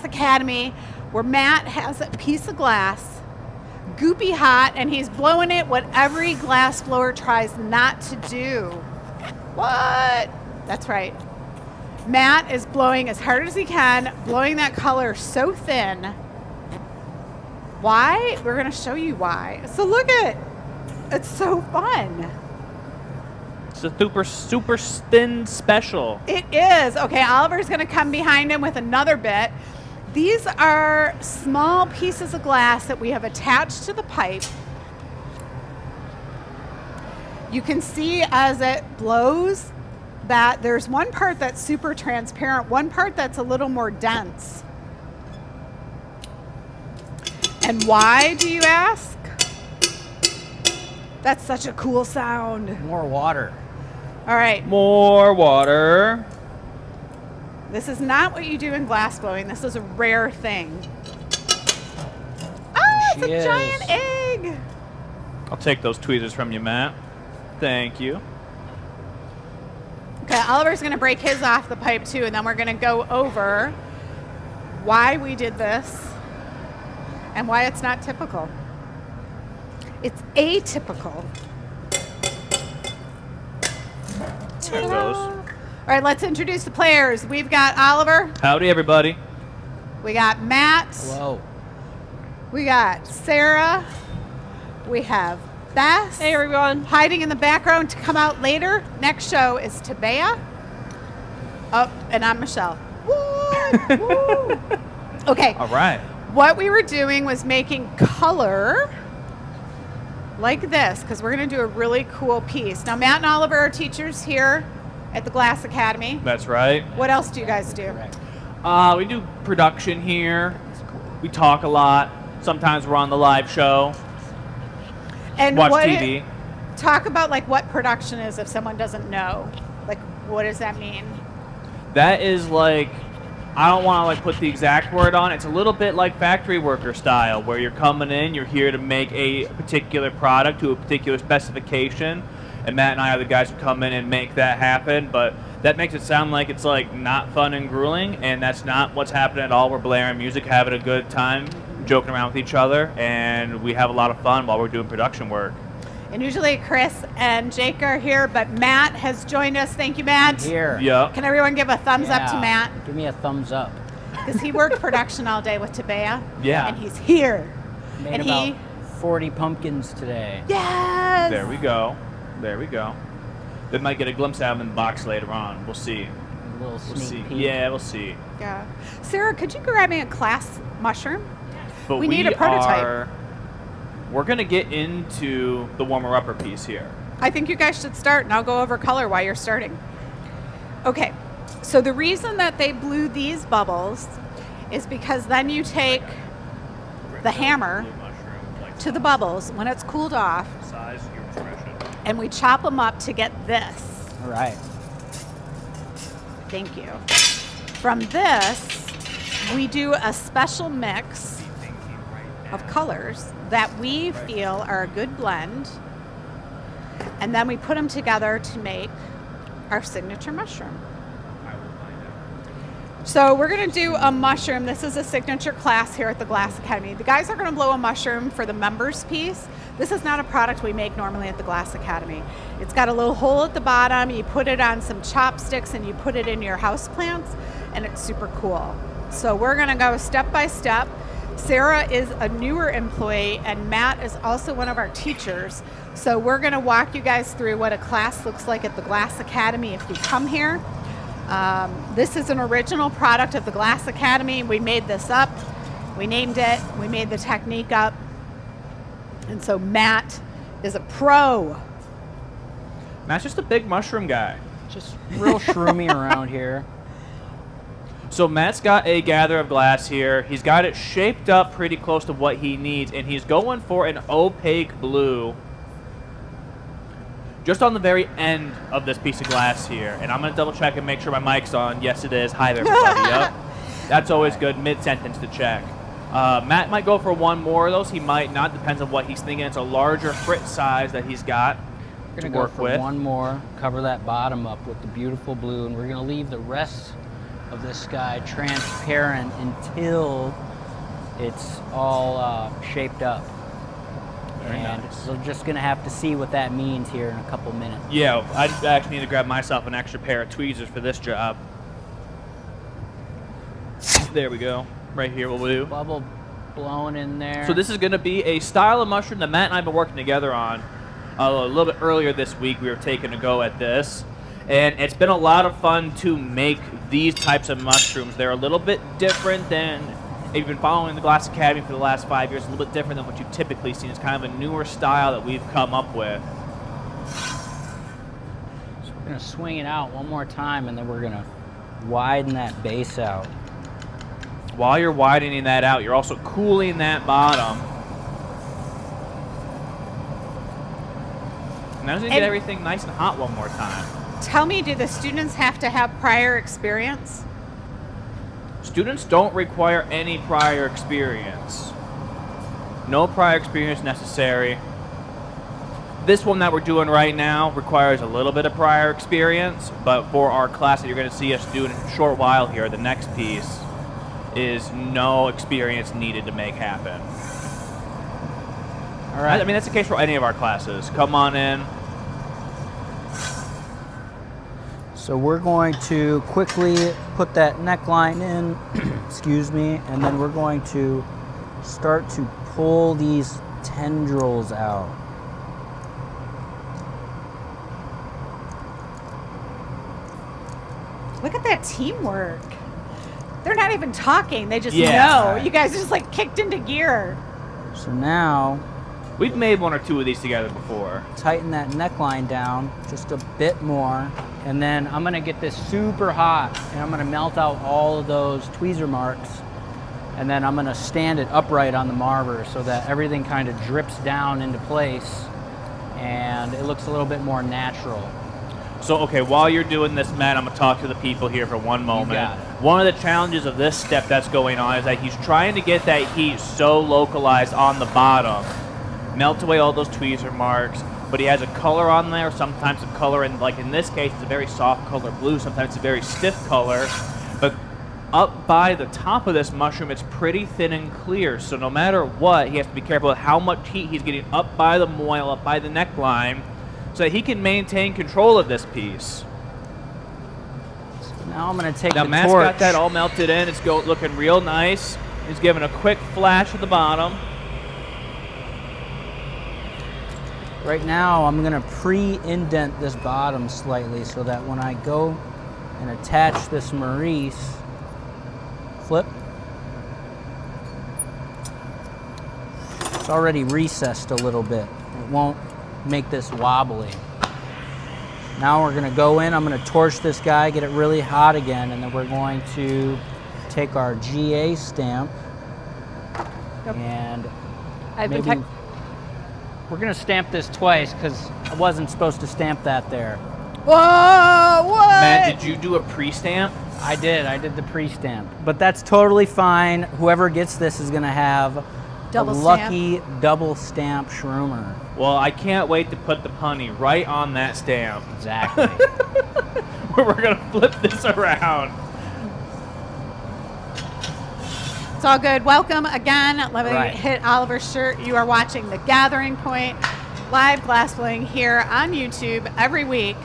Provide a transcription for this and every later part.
Glass Academy, where Matt has a piece of glass, goopy hot, and he's blowing it what every glass blower tries not to do. What? That's right. Matt is blowing as hard as he can, blowing that color so thin. Why? We're going to show you why. So look at it. It's so fun. It's a super thin special. It is. Okay, Oliver's going to come behind him with another bit. These are small pieces of glass that we have attached to the pipe. You can see as it blows that there's one part that's super transparent, one part that's a little more dense. And why, do you ask? That's such a cool sound. More water. All right. More water. This is not what you do in glass blowing. This is a rare thing. Oh, it's a giant egg. I'll take those tweezers from you, Matt. Thank you. Okay, Oliver's going to break his off the pipe too, and then we're going to go over why we did this and why it's not typical. It's atypical. There it goes. All right, let's introduce the players. We've got Oliver. Howdy, everybody. We got Matt. Hello. We got Sarah. We have Beth. Hey, everyone. Hiding in the background to come out later. Next show is Tabea. Oh, and I'm Michelle. Woo! Woo! Okay. All right. What we were doing was making color like this, because we're going to do a really cool piece. Now, Matt and Oliver are teachers here at the Glass Academy. That's right. What else do you guys do? We do production here. We talk a lot. Sometimes we're on the live show. And Watch what TV. Talk about like what production is if someone doesn't know. Like, what does that mean? That is like, I don't want to like put the exact word on it. It's a little bit like factory worker style, where you're coming in, you're here to make a particular product to a particular specification, and Matt and I are the guys who come in and make that happen. But that makes it sound like it's like not fun and grueling, and that's not what's happening at all. We're blaring music, having a good time, joking around with each other, and we have a lot of fun while we're doing production work. And usually Chris and Jake are here, but Matt has joined us. Thank you, Matt. Here. Yeah. Can everyone give a thumbs up to Matt? Give me a thumbs up. Because he worked production all day with Tabea. Yeah. And he's here. Made And about he- 40 pumpkins today. Yes! There we go. There we go. They might get a glimpse of them in the box later on. We'll see. A little We'll sneak see. peek. Yeah, we'll see. Yeah. Sarah, could you grab me a class mushroom? But We need a prototype. We're going to get into the warmer-upper piece here. I think you guys should start, and I'll go over color while you're starting. Okay, so the reason that they blew these bubbles is because then you take the hammer to the bubbles when it's cooled off, Size, your discretion. and we chop them up to get this. All right. Thank you. From this, we do a special mix of colors that we feel are a good blend, and then we put them together to make our signature mushroom. So we're going to do a mushroom. This is a signature class here at the Glass Academy. The guys are going to blow a mushroom for the members piece. This is not a product we make normally at the Glass Academy. It's got a little hole at the bottom. You put it on some chopsticks and you put it in your house plants, and it's super cool. So we're going to go step by step. Sarah is a newer employee, and Matt is also one of our teachers. So we're going to walk you guys through what a class looks like at the Glass Academy if you come here. This is an original product of the Glass Academy. We made this up. We named it. We made the technique up. And so Matt is a pro. Matt's just a big mushroom guy. Just real shroomy around here. So Matt's got a gather of glass here. He's got it shaped up pretty close to what he needs, and he's going for an opaque blue just on the very end of this piece of glass here. And I'm going to double check and make sure my mic's on. Yes, it is. Hi there, everybody. Yep. That's always good mid-sentence to check. Matt might go for one more of those. He might not. Depends on what he's thinking. It's a larger frit size that he's got We're to going to go work for with. one more, cover that bottom up with the beautiful blue, and we're going to leave the rest of this guy transparent until it's all shaped up. Very and nice. we're just gonna have to see what that means here in a couple minutes. Yeah, I actually need to grab myself an extra pair of tweezers for this job. There we go. Right here we'll do. Bubble blowing in there. So this is going to be a style of mushroom that Matt and I have been working together on a little bit earlier this week. We were taking a go at this. And it's been a lot of fun to make these types of mushrooms. They're a little bit different than, if you've been following the Glass Academy for the last 5 years, a little bit different than what you've typically seen. It's kind of a newer style that we've come up with. So we're gonna swing it out one more time, and then we're gonna widen that base out. While you're widening that out, you're also cooling that bottom. Now just get everything nice and hot one more time. Tell me, do the students have to have prior experience? Students don't require any prior experience. No prior experience necessary. This one that we're doing right now requires a little bit of prior experience, but for our class that you're going to see us do in a short while here, the next piece is no experience needed to make happen. All right. I mean, that's the case for any of our classes. Come on in. So we're going to quickly put that neckline in, excuse me, and then we're going to start to pull these tendrils out. Look at that teamwork. They're not even talking. They just Yeah. know. You guys just like kicked into gear. So now, We've made one or two of these together before. tighten that neckline down just a bit more, and then I'm gonna get this super hot, and I'm gonna melt out all of those tweezer marks, and then I'm gonna stand it upright on the marber so that everything kind of drips down into place, and it looks a little bit more natural. So, okay, while you're doing this, Matt, I'm going to talk to the people here for one moment. got it. One of the challenges of this step that's going on is that he's trying to get that heat so localized on the bottom, melt away all those tweezer marks, but he has a color on there, sometimes a color, and like in this case, it's a very soft color blue, sometimes it's a very stiff color, but up by the top of this mushroom, it's pretty thin and clear, so no matter what, he has to be careful with how much heat he's getting up by the moil, up by the neckline, so that he can maintain control of this piece. So now I'm gonna take Now the Matt's torch. got that all melted in. It's looking real nice. He's giving a quick flash at the bottom. Right now, I'm gonna pre-indent this bottom slightly so that when I go and attach this Maurice, flip, it's already recessed a little bit. It won't make this wobbly. Now we're gonna go in, I'm gonna torch this guy, get it really hot again, and then we're going to take our GA stamp and maybe we're gonna stamp this twice because I wasn't supposed to stamp that there. Whoa, what? Matt, did you do a pre-stamp? I did the pre-stamp, but that's totally fine. Whoever gets this is gonna have Double a stamp. lucky double stamp shroomer. Well, I can't wait to put the punny right on that stamp. Exactly. We're going to flip this around. It's all good. Welcome again. Let me Right. hit Oliver's shirt. You are watching The Gathering Point live glassblowing here on YouTube every week.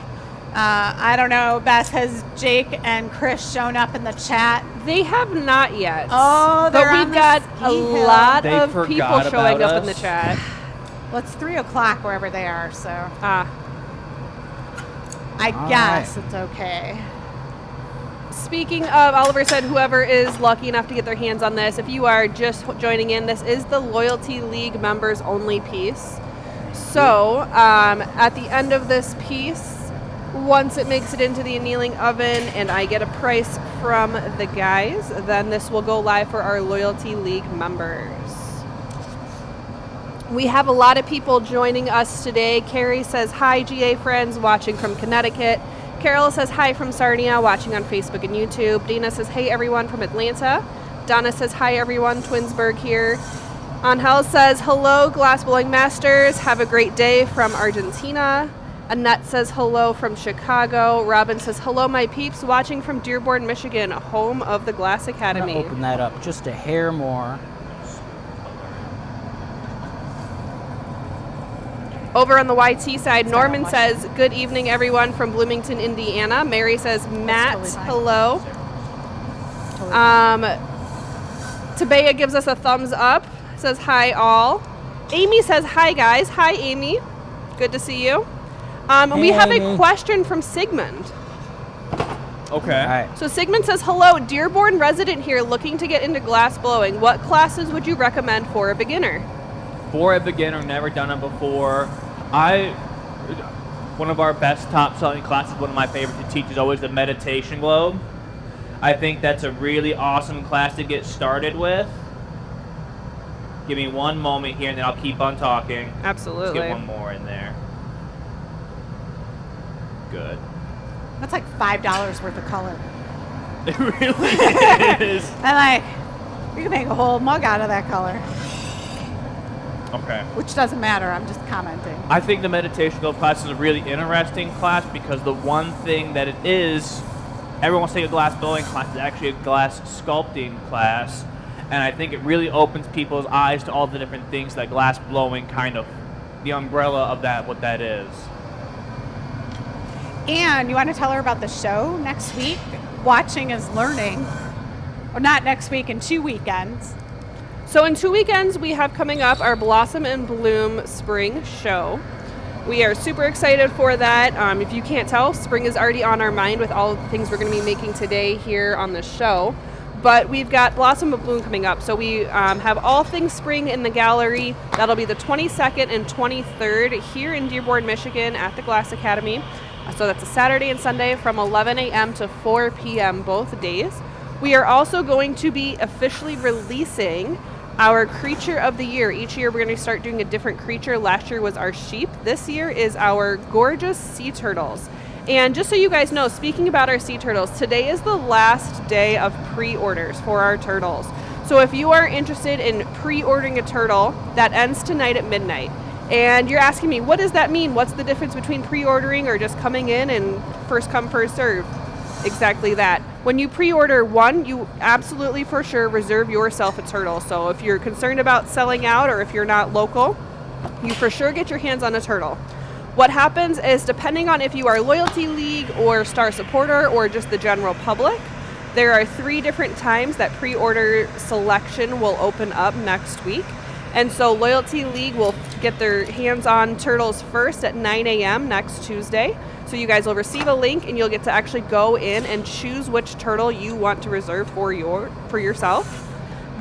I don't know, Beth, has Jake and Chris shown up in the chat? They have not yet. Oh, but they're on we've the got ski a hill. lot They of forgot people showing about up in the us. chat. Well, it's 3 o'clock wherever they are, so Ah, I All guess right. it's okay. speaking of, Oliver said whoever is lucky enough to get their hands on this, if you are just joining in, this is the Loyalty League members only piece. So at the end of this piece, once it makes it into the annealing oven and I get a price from the guys, then this will go live for our Loyalty League members. We have a lot of people joining us today. Carrie says, hi, GA friends, watching from Connecticut. Carol says, hi from Sarnia, watching on Facebook and YouTube. Dana says, hey, everyone from Atlanta. Donna says, hi, everyone, Twinsburg here. Angel says, hello, glassblowing masters. Have a great day from Argentina. Annette says hello from Chicago. Robin says hello, my peeps, watching from Dearborn, Michigan, home of the Glass I'm Academy. gonna open that up just a hair more. Over on the YT side, Norman says, good evening, everyone from Bloomington, Indiana. Mary says, Matt, totally fine. hello. Tabea gives us a thumbs up, says hi all. Amy says, hi guys. Hi, Amy. Good to see you. And we Hey, have a Amy. question from Sigmund. Okay. All right. So Sigmund says, hello, Dearborn resident here looking to get into glass blowing. What classes would you recommend for a beginner? For a beginner, never done it before. One of our best top selling classes, one of my favorites to teach is always the meditation globe. I think that's a really awesome class to get started with. Give me one moment here and then I'll keep on talking. Absolutely. Let's get one more in there. Good. That's like $5 worth of color. It really is. And like, you can make a whole mug out of that color, Okay. which doesn't matter. I'm just commenting. I think the meditation globe class is a really interesting class because the one thing that it is, everyone's taking a glass blowing class, it's actually a glass sculpting class. And I think it really opens people's eyes to all the different things that glass blowing kind of, the umbrella of that, what that is. And you want to tell her about the show next week? Watching is learning. Or not next week, in 2 weekends. So in 2 weekends, we have coming up our Blossom and Bloom Spring Show. We are super excited for that. If you can't tell, spring is already on our mind with all the things we're going to be making today here on the show. But we've got Blossom and Bloom coming up. So we have all things spring in the gallery. That'll be the 22nd and 23rd here in Dearborn, Michigan at the Glass Academy. So that's a Saturday and Sunday from 11 a.m. to 4 p.m. both days. We are also going to be officially releasing our creature of the year. Each year we're going to start doing a different creature. Last year was our sheep. This year is our gorgeous sea turtles. And just so you guys know, speaking about our sea turtles, today is the last day of pre-orders for our turtles. So if you are interested in pre-ordering a turtle, that ends tonight at midnight. And you're asking me, what does that mean? What's the difference between pre-ordering or just coming in and first come, first serve? Exactly that. When you pre-order one, you absolutely for sure reserve yourself a turtle. So if you're concerned about selling out or if you're not local, you for sure get your hands on a turtle. What happens is, depending on if you are Loyalty League or Star Supporter or just the general public, there are 3 different times that pre-order selection will open up next week. And so Loyalty League will get their hands on turtles first at 9 a.m. next Tuesday. So you guys will receive a link and you'll get to actually go in and choose which turtle you want to reserve for yourself.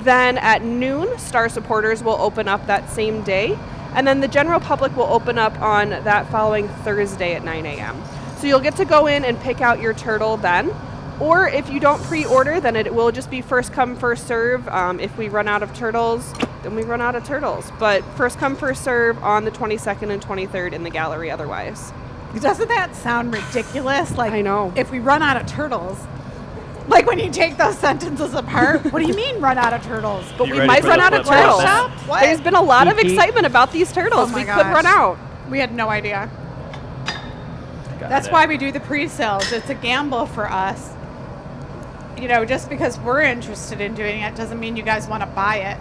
Then at noon, Star Supporters will open up that same day. And then the general public will open up on that following Thursday at 9 a.m. So you'll get to go in and pick out your turtle then. Or if you don't pre-order, then it will just be first come, first serve. If we run out of turtles, then we run out of turtles. But first come, first serve on the 22nd and 23rd in the gallery otherwise. Doesn't that sound ridiculous? Like, I know. If we run out of turtles, like when you take those sentences apart, what do you mean run out of turtles? But You we ready might for run the out of flip turtles. shop? What? There's been a lot of Kiki. excitement about these turtles. Oh my We could run gosh. out. We had no idea. Got That's it. why we do the pre-sales. It's a gamble for us. You know, just because we're interested in doing it doesn't mean you guys want to buy it.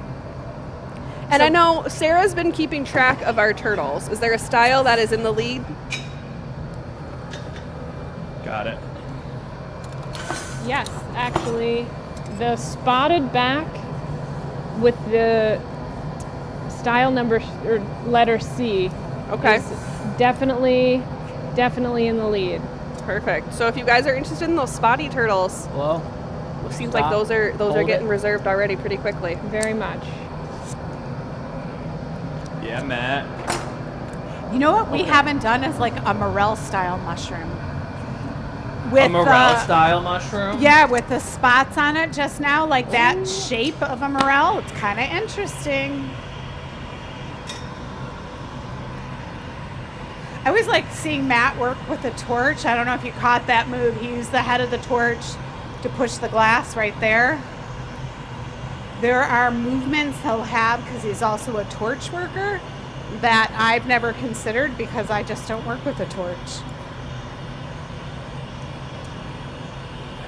And So- I know Sarah's been keeping track of our turtles. Is there a style that is in the lead? Got it. Yes, actually, the spotted back with the style number or letter C Okay. is definitely in the lead. Perfect. So if you guys are interested in those spotty turtles, Well, seems stop. like those are Hold getting it. reserved already pretty quickly. Very much. Yeah, Matt. You know what we haven't done is like a morel style mushroom. With A morel style mushroom? Yeah, with the spots on it just now, like that shape of a morel. It's kind of interesting. I always like seeing Matt work with the torch. I don't know if you caught that move. He used the head of the torch to push the glass right there. There are movements he'll have because he's also a torch worker that I've never considered because I just don't work with a torch.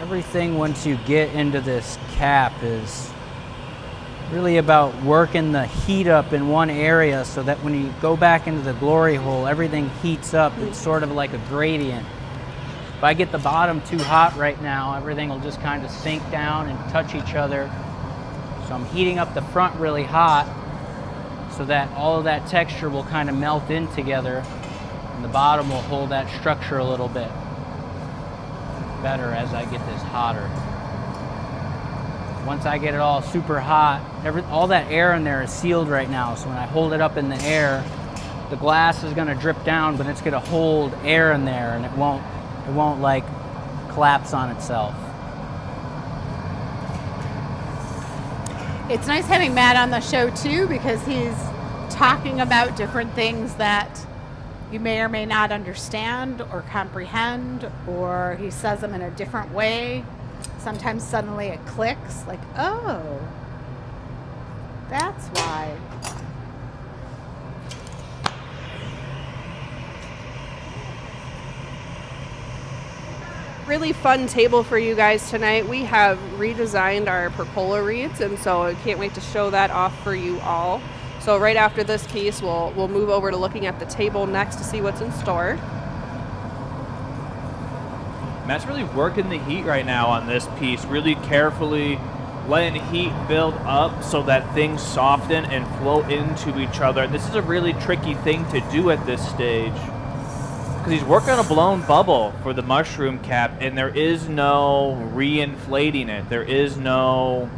Everything once you get into this cap is really about working the heat up in one area so that when you go back into the glory hole, everything heats up. It's sort of like a gradient. If I get the bottom too hot right now, everything will just kind of sink down and touch each other. So I'm heating up the front really hot so that all of that texture will kind of melt in together, and the bottom will hold that structure a little bit better as I get this hotter. Once I get it all super hot, all that air in there is sealed right now, so when I hold it up in the air, the glass is going to drip down, but it's going to hold air in there, and it won't like collapse on itself. It's nice having Matt on the show too, because he's talking about different things that you may or may not understand or comprehend, or he says them in a different way. Sometimes suddenly it clicks, like, oh, that's why. Really fun table for you guys tonight. We have redesigned our pergola reeds, and so I can't wait to show that off for you all. So right after this piece, we'll move over to looking at the table next to see what's in store. Matt's really working the heat right now on this piece, really carefully letting heat build up so that things soften and flow into each other. This is a really tricky thing to do at this stage, because he's working on a blown bubble for the mushroom cap, and there is no re-inflating it. There is no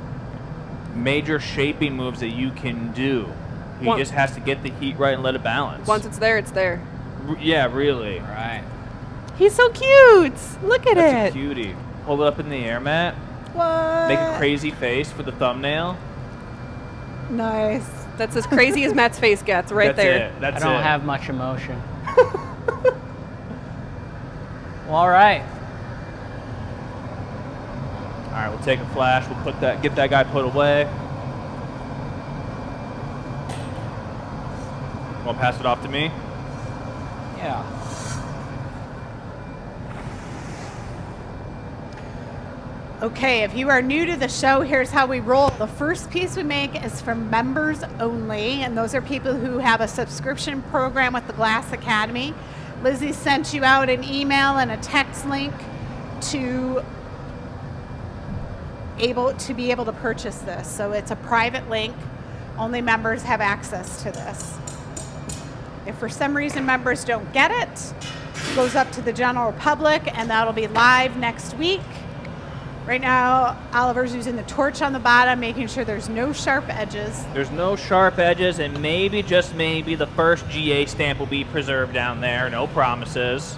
major shaping moves that you can do. He just has to get the heat right and let it balance. Once it's there, it's there. Yeah, really. All right. He's so cute. Look at That's a it. cutie. Hold it up in the air, Matt. What? Make a crazy face for the thumbnail. Nice. That's as crazy as Matt's face gets right there. It. That's I don't it. have much emotion. Well, all right. All right, we'll take a flash. We'll get that guy put away. Want to pass it off to me? Yeah. Okay, if you are new to the show, here's how we roll. The first piece we make is for members only, and those are people who have a subscription program with the Glass Academy. Lizzie sent you out an email and a text link to be able to purchase this. So it's a private link. Only members have access to this. If for some reason members don't get it, it goes up to the general public, and that'll be live next week. Right now, Oliver's using the torch on the bottom, making sure there's no sharp edges. There's no sharp edges, and maybe, just maybe, the first GA stamp will be preserved down there. No promises.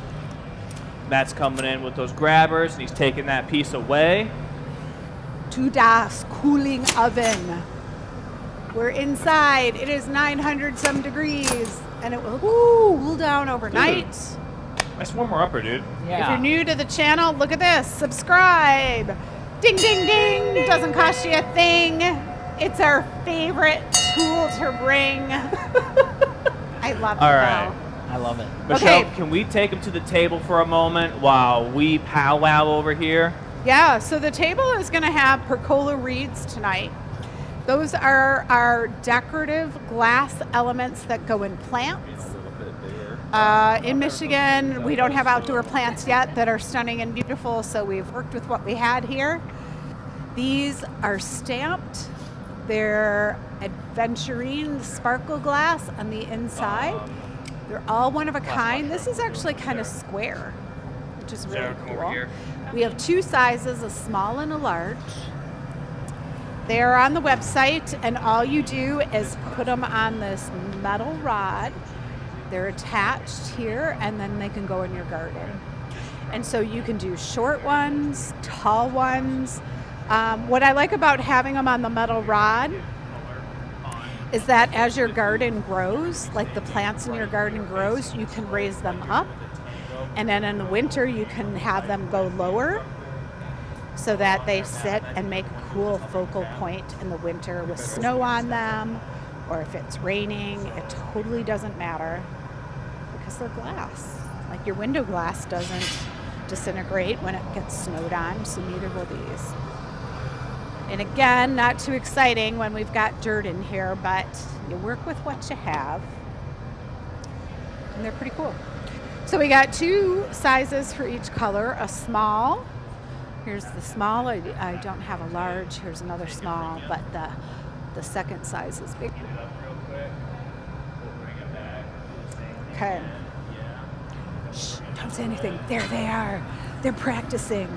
Matt's coming in with those grabbers, and he's taking that piece away. To das cooling oven. We're inside. It is 900 some degrees, and it will cool down overnight. Nice warmer upper, dude. Yeah. If you're new to the channel, look at this. Subscribe. Ding, ding, ding. Doesn't cost you a thing. It's our favorite tool to bring. I love it. All right. I love it. Michelle, Okay. can we take him to the table for a moment while we powwow over here? Yeah, so the table is going to have pergola reeds tonight. Those are our decorative glass elements that go in plants. In Michigan, we don't have outdoor plants yet that are stunning and beautiful, so we've worked with what we had here. These are stamped. They're aventurine sparkle glass on the inside. They're all one of a kind. This is actually kind of square, which is really cool. We have two sizes, a small and a large. They are on the website, and all you do is put them on this metal rod. They're attached here, and then they can go in your garden. And so you can do short ones, tall ones. What I like about having them on the metal rod is that as your garden grows, like the plants in your garden grows, you can raise them up. And then in the winter, you can have them go lower so that they sit and make a cool focal point in the winter with snow on them, or if it's raining, it totally doesn't matter because they're glass. Like your window glass doesn't disintegrate when it gets snowed on, so neither will these. And again, not too exciting when we've got dirt in here, but you work with what you have. And they're pretty cool. So we got 2 sizes for each color, a small. Here's the small. I don't have a large. Here's another small, but the second size is big. Okay. Shh, don't say anything. There they are. They're practicing.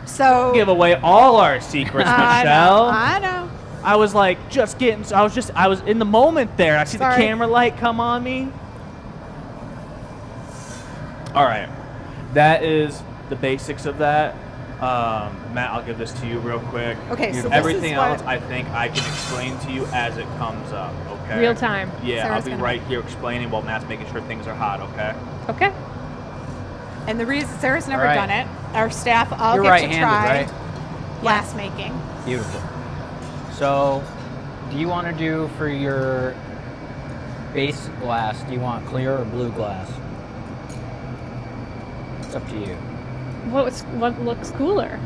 So Give away all our secrets, Michelle. I know. I was like, I was in the moment there. I see Sorry. the camera light come on me. All right. That is the basics of that. Matt, I'll give this to you real quick. Okay, so this everything is what- else I think I can explain to you as it comes up, okay? Real time. Yeah, Sarah's I'll be gonna- right here explaining while Matt's making sure things are hot, okay? Okay. And the reason Sarah's never All right. done it, our staff all You're get to right-handed, try right? glass making. Beautiful. So, do you want to do for your base glass, do you want clear or blue glass? It's up to you. What looks cooler?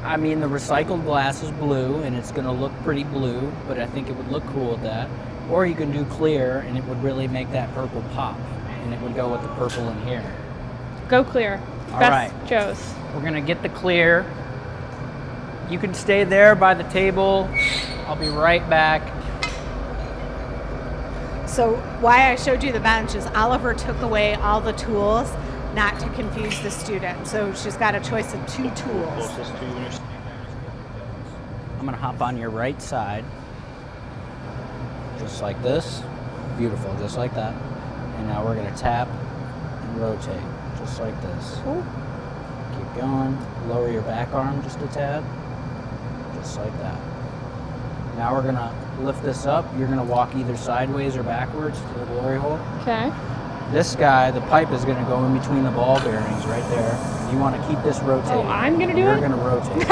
I mean, the recycled glass is blue, and it's going to look pretty blue, but I think it would look cool with that. Or you can do clear, and it would really make that purple pop, and it would go with the purple in here. Go clear. All Best right. chose. We're going to get the clear. You can stay there by the table. I'll be right back. So why I showed you the bench is Oliver took away all the tools not to confuse the student. So she's got a choice of 2 tools. I'm going to hop on your right side. Just like this. Beautiful, just like that. And now we're going to tap and rotate, just like this. Keep going. Lower your back arm just a tad. Just like that. Now we're going to lift this up. You're going to walk either sideways or backwards to the glory hole. Okay. This guy, the pipe is going to go in between the ball bearings right there. You want to keep this rotating. Oh, I'm gonna do You're it? going to rotate.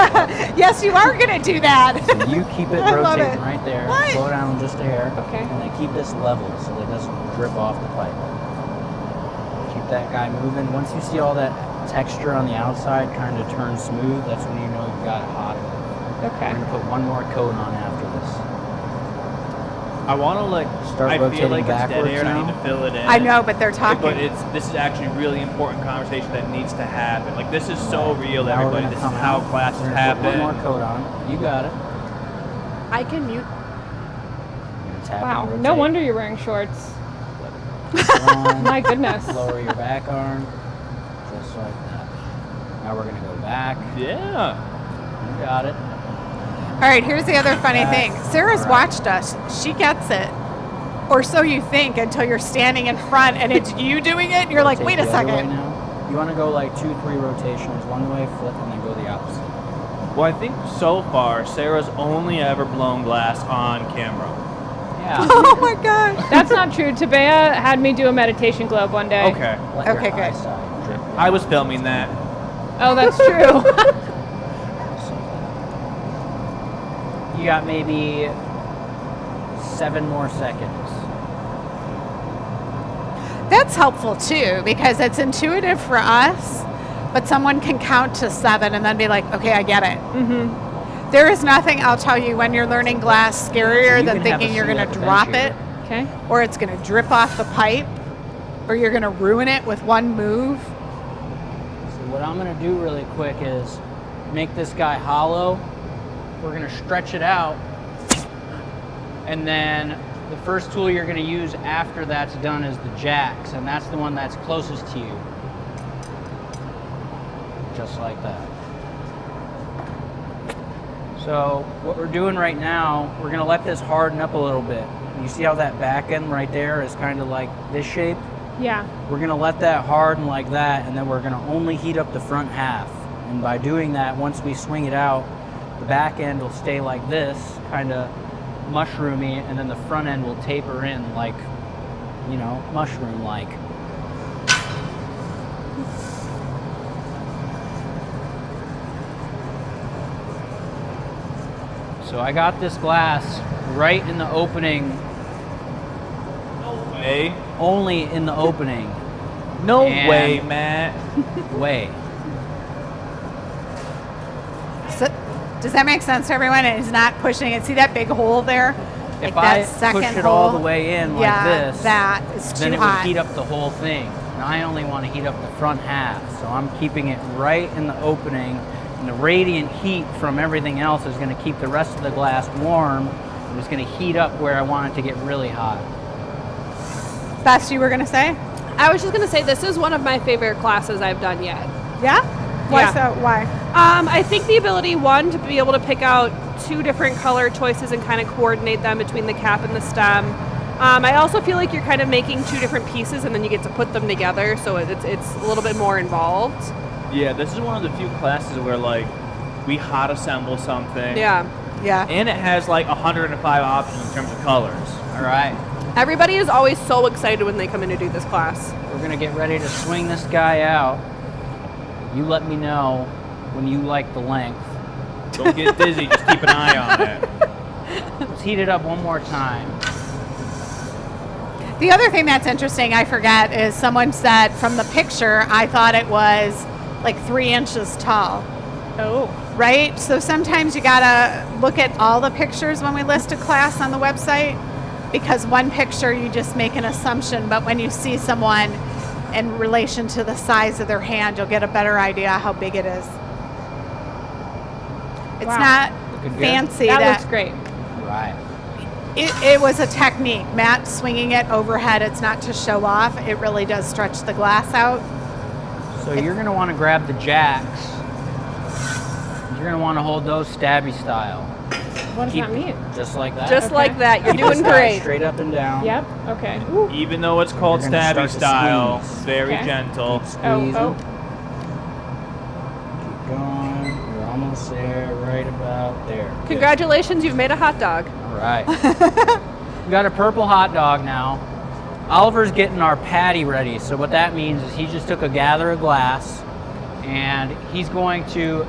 Yes, you are going to do that. So you keep it I love rotating it. right there. What? Slow down just a hair. Okay. And then keep this level so it doesn't drip off the pipe. Keep that guy moving. Once you see all that texture on the outside kind of turn smooth, that's when you know you've got it hot. Okay. We're going to put one more coat on after this. I want to Start I feel rotating like it's dead backwards air and I now. need to fill it in. I know, but they're talking. But this is actually really important conversation that needs to happen. Like, this is so real, Now we're everybody. gonna This is come how out. classes We're gonna put happen. one more coat on. You got it. I can mute. Tap Wow. and No rotate. wonder you're wearing shorts. One. My goodness. Lower your back arm, just like that. Now we're gonna go back. Yeah. You got it. All right, here's the other funny Back. thing. Sarah's All right. watched us. She gets it. Or so you think until you're standing in front and it's you doing it and you're like, Rotate wait a the other way second. now. You want to go like 2-3 rotations, one way, flip, and then go the opposite. Well, I think so far, Sarah's only ever blown glass on camera. Yeah. Oh my gosh. That's not true. Tabea had me do a meditation globe one day. Okay. Let your Okay, high good. side drip I was filming that. Oh, that's true. You got maybe 7 more seconds. That's helpful too because it's intuitive for us, but someone can count to 7 and then be like, okay, I get it. Mm-hmm. There is nothing, I'll tell you, when you're learning glass scarier You than can have thinking a you're seat going at to the drop bench it Okay. or it's going to drip off the pipe or you're going to ruin it with one move. So what I'm going to do really quick is make this guy hollow. We're going to stretch it out. And then the first tool you're going to use after that's done is the jacks, and that's the one that's closest to you. Just like that. So what we're doing right now, we're going to let this harden up a little bit. You see how that back end right there is kind of like this shape? Yeah. We're going to let that harden like that, and then we're going to only heat up the front half. And by doing that, once we swing it out, the back end will stay like this, kind of mushroomy, and then the front end will taper in like, you know, mushroom-like. So I got this glass right in the opening, Way. only in the opening. No And- way, Matt. Way. So, does that make sense to everyone? And he's not pushing it. See that big hole there? If Like I that second push it hole? all the way in like Yeah, this, that is then too it hot. would heat up the whole thing. And I only want to heat up the front half, so I'm keeping it right in the opening. And the radiant heat from everything else is going to keep the rest of the glass warm. And it's going to heat up where I want it to get really hot. Best you were going to say? I was just going to say this is one of my favorite classes I've done yet. Yeah? Why Yeah. so? Why? I think the ability, one, to be able to pick out 2 different color choices and kind of coordinate them between the cap and the stem. I also feel like you're kind of making 2 different pieces and then you get to put them together, so it's a little bit more involved. Yeah, this is one of the few classes where like we hot assemble something. Yeah. Yeah. And it has like 105 options in terms of colors. All right. Everybody is always so excited when they come in to do this class. We're going to get ready to swing this guy out. You let me know when you like the length. Don't get dizzy, just keep an eye on it. Let's heat it up one more time. The other thing that's interesting, I forget, is someone said from the picture, I thought it was like 3 inches tall. Oh. Right? So sometimes you gotta look at all the pictures when we list a class on the website, because one picture you just make an assumption, but when you see someone in relation to the size of their hand, you'll get a better idea how big it is. It's Wow. not Looking good? fancy. That looks great. Right. It was a technique. Matt swinging it overhead, it's not to show off. It really does stretch the glass out. So you're going to want to grab the jacks. You're going to want to hold those stabby style. What does Keep- that mean? Just like that. Just Okay. like that. You're Keep this doing guy great. Straight up and down. Yep. Okay. Ooh. Even though it's called You're gonna stabby start to style, squeeze. very Okay. gentle. Keep Oh, squeezing. oh. Keep going. We're almost there. Right about there. Good. Congratulations, you've made a hot dog. All right. We got a purple hot dog now. Oliver's getting our patty ready. So what that means is he just took a gather of glass and he's going to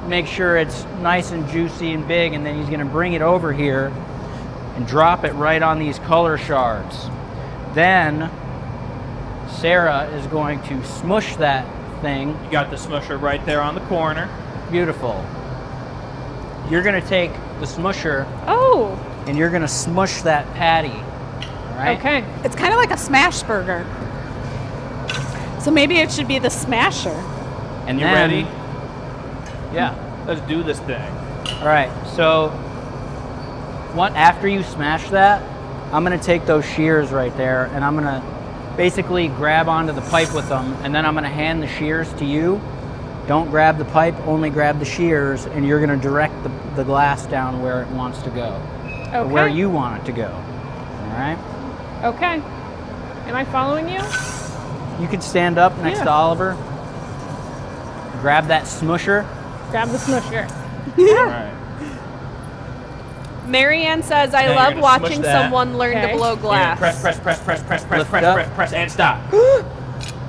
make sure it's nice and juicy and big, and then he's going to bring it over here and drop it right on these color shards. Then Sarah is going to smush that thing. You got the smusher right there on the corner. Beautiful. You're going to take the smusher Oh. and you're going to smush that patty. All right? Okay. It's kind of like a smash burger. So maybe it should be the smasher. And You then, ready? Yeah. Let's do this thing. All right. So, after you smash that, I'm gonna take those shears right there, and I'm gonna basically grab onto the pipe with them, and then I'm gonna hand the shears to you. Don't grab the pipe, only grab the shears, and you're gonna direct the glass down where it wants to go, or Okay. where you want it to go. All right. Okay. Am I following you? You can stand up next Yeah. to Oliver. Grab that smusher. Grab the smusher. All right. Marianne says, I Now you're love gonna watching smush that. someone learn Okay. to blow You're gonna glass. press, press, press, press, press, press, Lift press, up. press, press, and stop.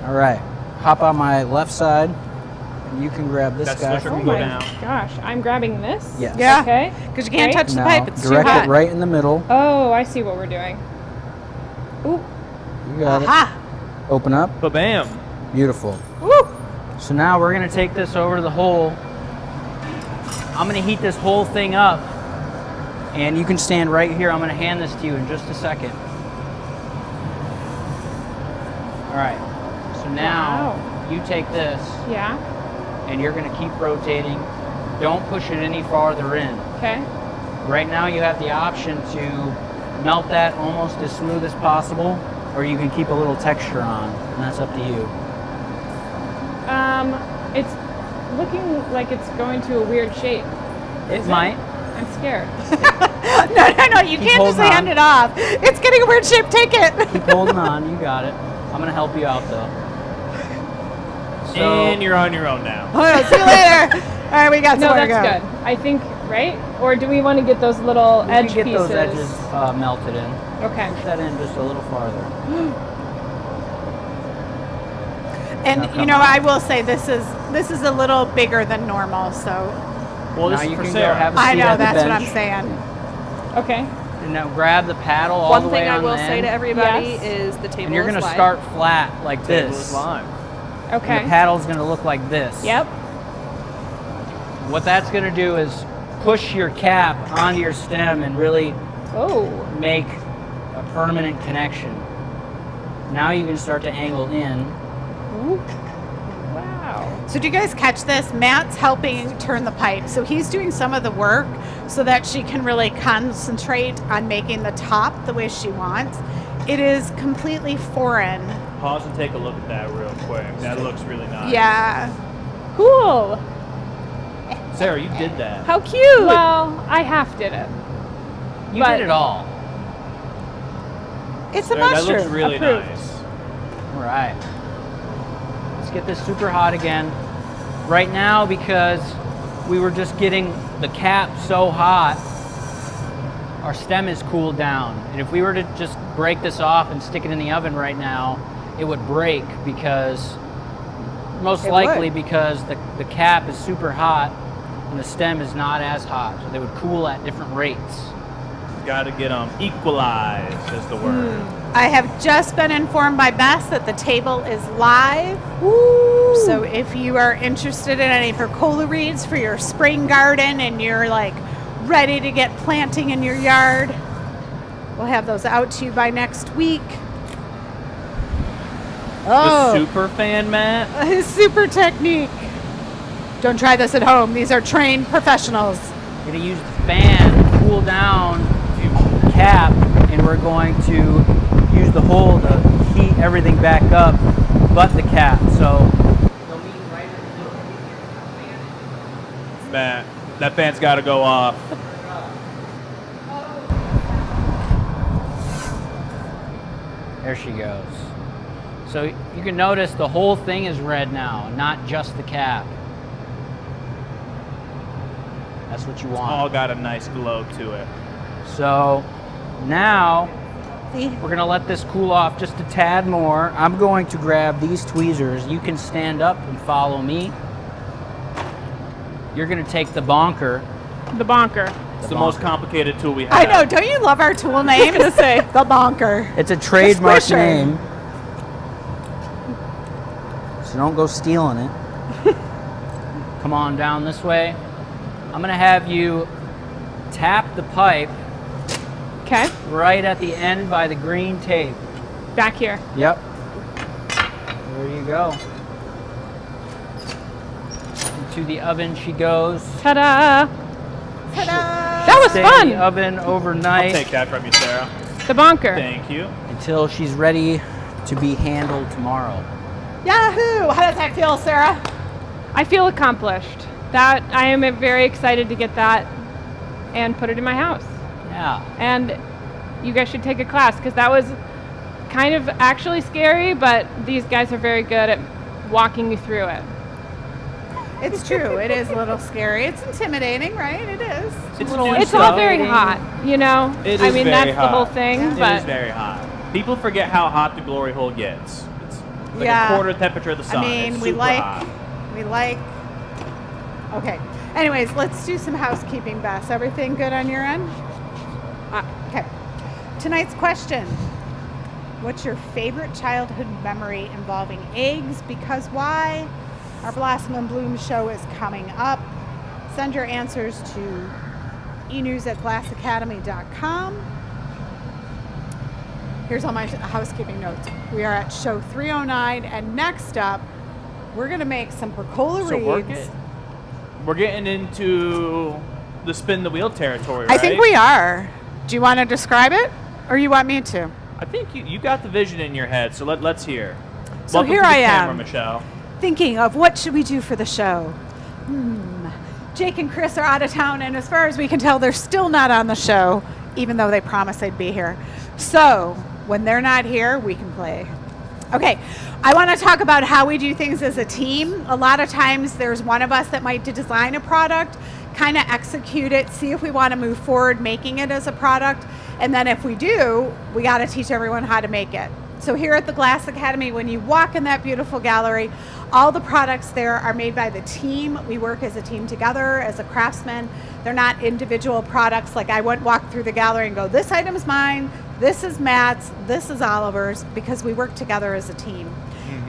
All right. Hop on my left side, and you can grab this That guy. slusher Oh can go my down. gosh. I'm grabbing this? Yes. Yeah. Okay. Because you can't Great. touch the Now, pipe. It's too direct hot. it right in the middle. Oh, I see what we're doing. Ooh. You got it. Aha. Open up. Ba-bam. Beautiful. Woo. So now we're going to take this over to the hole. I'm going to heat this whole thing up. And you can stand right here. I'm going to hand this to you in just a second. All right. So now you take this Yeah. and you're going to keep rotating. Don't push it any farther in. Okay. Right now you have the option to melt that almost as smooth as possible, or you can keep a little texture on, and that's up to you. It's looking like it's going to a weird shape. It Is might. I'm scared. No, you can't just holding on. hand it off. It's getting a weird shape. Take it. Keep holding on, you got it. I'm gonna help you out though. So, And you're on your own now. Oh, see you later. All right, we got No, somewhere that's to go. good. I think, right? Or do we want to get those little you edge can get pieces? those edges melted in. Okay. Push that in just a little farther. And Now you know, come on. I will say this is a little bigger than normal. So Well, Now this is you for can Sarah. go have a I seat know at the that's what I'm bench. saying. Okay. And now grab the paddle all One the thing way I on will the say end, to everybody Yes. is the table and you're is gonna live. start flat like Table this. is live. And Okay. the paddle's gonna look like this. Yep. What that's gonna do is push your cap onto your stem and really Oh. make a permanent connection. Now you can start to angle in. Ooh. Wow. So do you guys catch this? Matt's helping turn the pipe. So he's doing some of the work so that she can really concentrate on making the top the way she wants. It is completely foreign. Pause and take a look at that real quick. That looks really nice. Yeah. Cool. Sarah, you did that. How cute! Well, I half did it. You But- did it all. It's a Sarah, that mushroom. looks really Approved. nice. All right. Let's get this super hot again. Right now, because we were just getting the cap so hot, our stem is cooled down. And if we were to just break this off and stick it in the oven right now, it would break because, most It likely would. because the cap is super hot and the stem is not as hot. So they would cool at different rates. Got to get them equalized, is the word. I have just been informed by Bess that the table is live. So if you are interested in any percola reeds for your spring garden and you're like ready to get planting in your yard, we'll have those out to you by next week. The super fan, Matt. His super technique. Don't try this at home. These are trained professionals. We're going to use the fan to cool down the cap, and we're going to use the hole to heat everything back up, but the cap. So Matt, that fan's got to go off. there she goes. So you can notice the whole thing is red now, not just the cap. That's what you want. All got a nice glow to it. So now See? we're gonna let this cool off just a tad more. I'm going to grab these tweezers. You can stand up and follow me. You're gonna take the bonker. The bonker. It's the most complicated tool we have. I know. Don't you love our tool name? gonna say. The bonker. It's a trademark squisher. name. So don't go stealing it. Come on down this way. I'm gonna have you tap the pipe Okay. right at the end by the green tape. Back here. Yep. There you go. Into the oven she goes. Ta-da! Ta-da! That was Stay fun. in the oven I'll overnight take that from you, Sarah. The bonker. Thank you. until she's ready to be handled tomorrow. Yahoo! How does that feel, Sarah? I feel accomplished. That I am very excited to get that and put it in my house. Yeah. And you guys should take a class because that was kind of actually scary, but these guys are very good at walking you through it. It's true. It is a little scary. It's intimidating, right? It is. It's little new It's stuff. all very hot, you know? It I is mean, very that's the whole hot. thing, Yeah. It is but very hot. People forget how hot the glory hole gets. It's like Yeah. a quarter temperature of the sun. I mean, It's we super like. hot. Okay. Anyways, let's do some housekeeping, Bess. Everything good on your end? Okay. Tonight's question. What's your favorite childhood memory involving eggs? Because why? Our Blossom and Bloom show is coming up. Send your answers to enews@glassacademy.com. Here's all my housekeeping notes. We are at show 309, and next up, we're going to make some percola So reeds. we're getting into the spin the wheel territory, right? I think we are. Do you want to describe it, or you want me to? I think you got the vision in your head, so let's hear. So Welcome here to the I camera, am. Michelle. Thinking of what should we do for the show. Jake and Chris are out of town, and as far as we can tell, they're still not on the show, even though they promised they'd be here. So when they're not here, we can play. Okay, I want to talk about how we do things as a team. A lot of times there's one of us that might design a product, kind of execute it, see if we want to move forward making it as a product, and then if we do, we got to teach everyone how to make it. So here at the Glass Academy, when you walk in that beautiful gallery, all the products there are made by the team. We work as a team together, as a craftsman. They're not individual products. Like I wouldn't walk through the gallery and go, this item is mine, this is Matt's, this is Oliver's, because we work together as a team.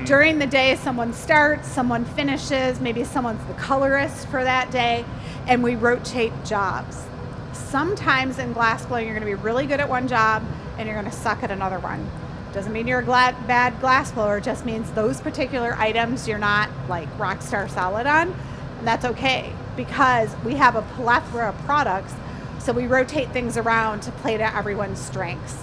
During the day, someone starts, someone finishes, maybe someone's the colorist for that day, and we rotate jobs. Sometimes in glass blowing, you're going to be really good at one job and you're going to suck at another one. Doesn't mean you're a bad glass blower, it just means those particular items you're not like rock star solid on, and that's okay because we have a plethora of products, so we rotate things around to play to everyone's strengths.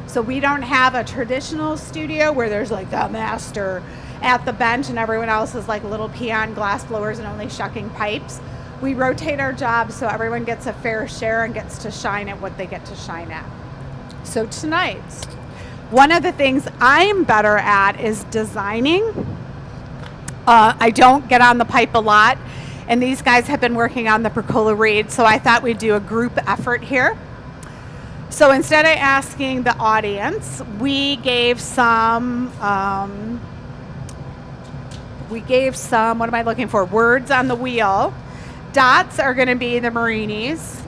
So we don't have a traditional studio where there's like the master at the bench and everyone else is like little peon glass blowers and only shucking pipes. We rotate our jobs so everyone gets a fair share and gets to shine at what they get to shine at. So tonight, one of the things I'm better at is designing. I don't get on the pipe a lot, and these guys have been working on the pergola reed, so I thought we'd do a group effort here. So instead of asking the audience, we gave some, what am I looking for? Words on the wheel. Dots are going to be the Marinis,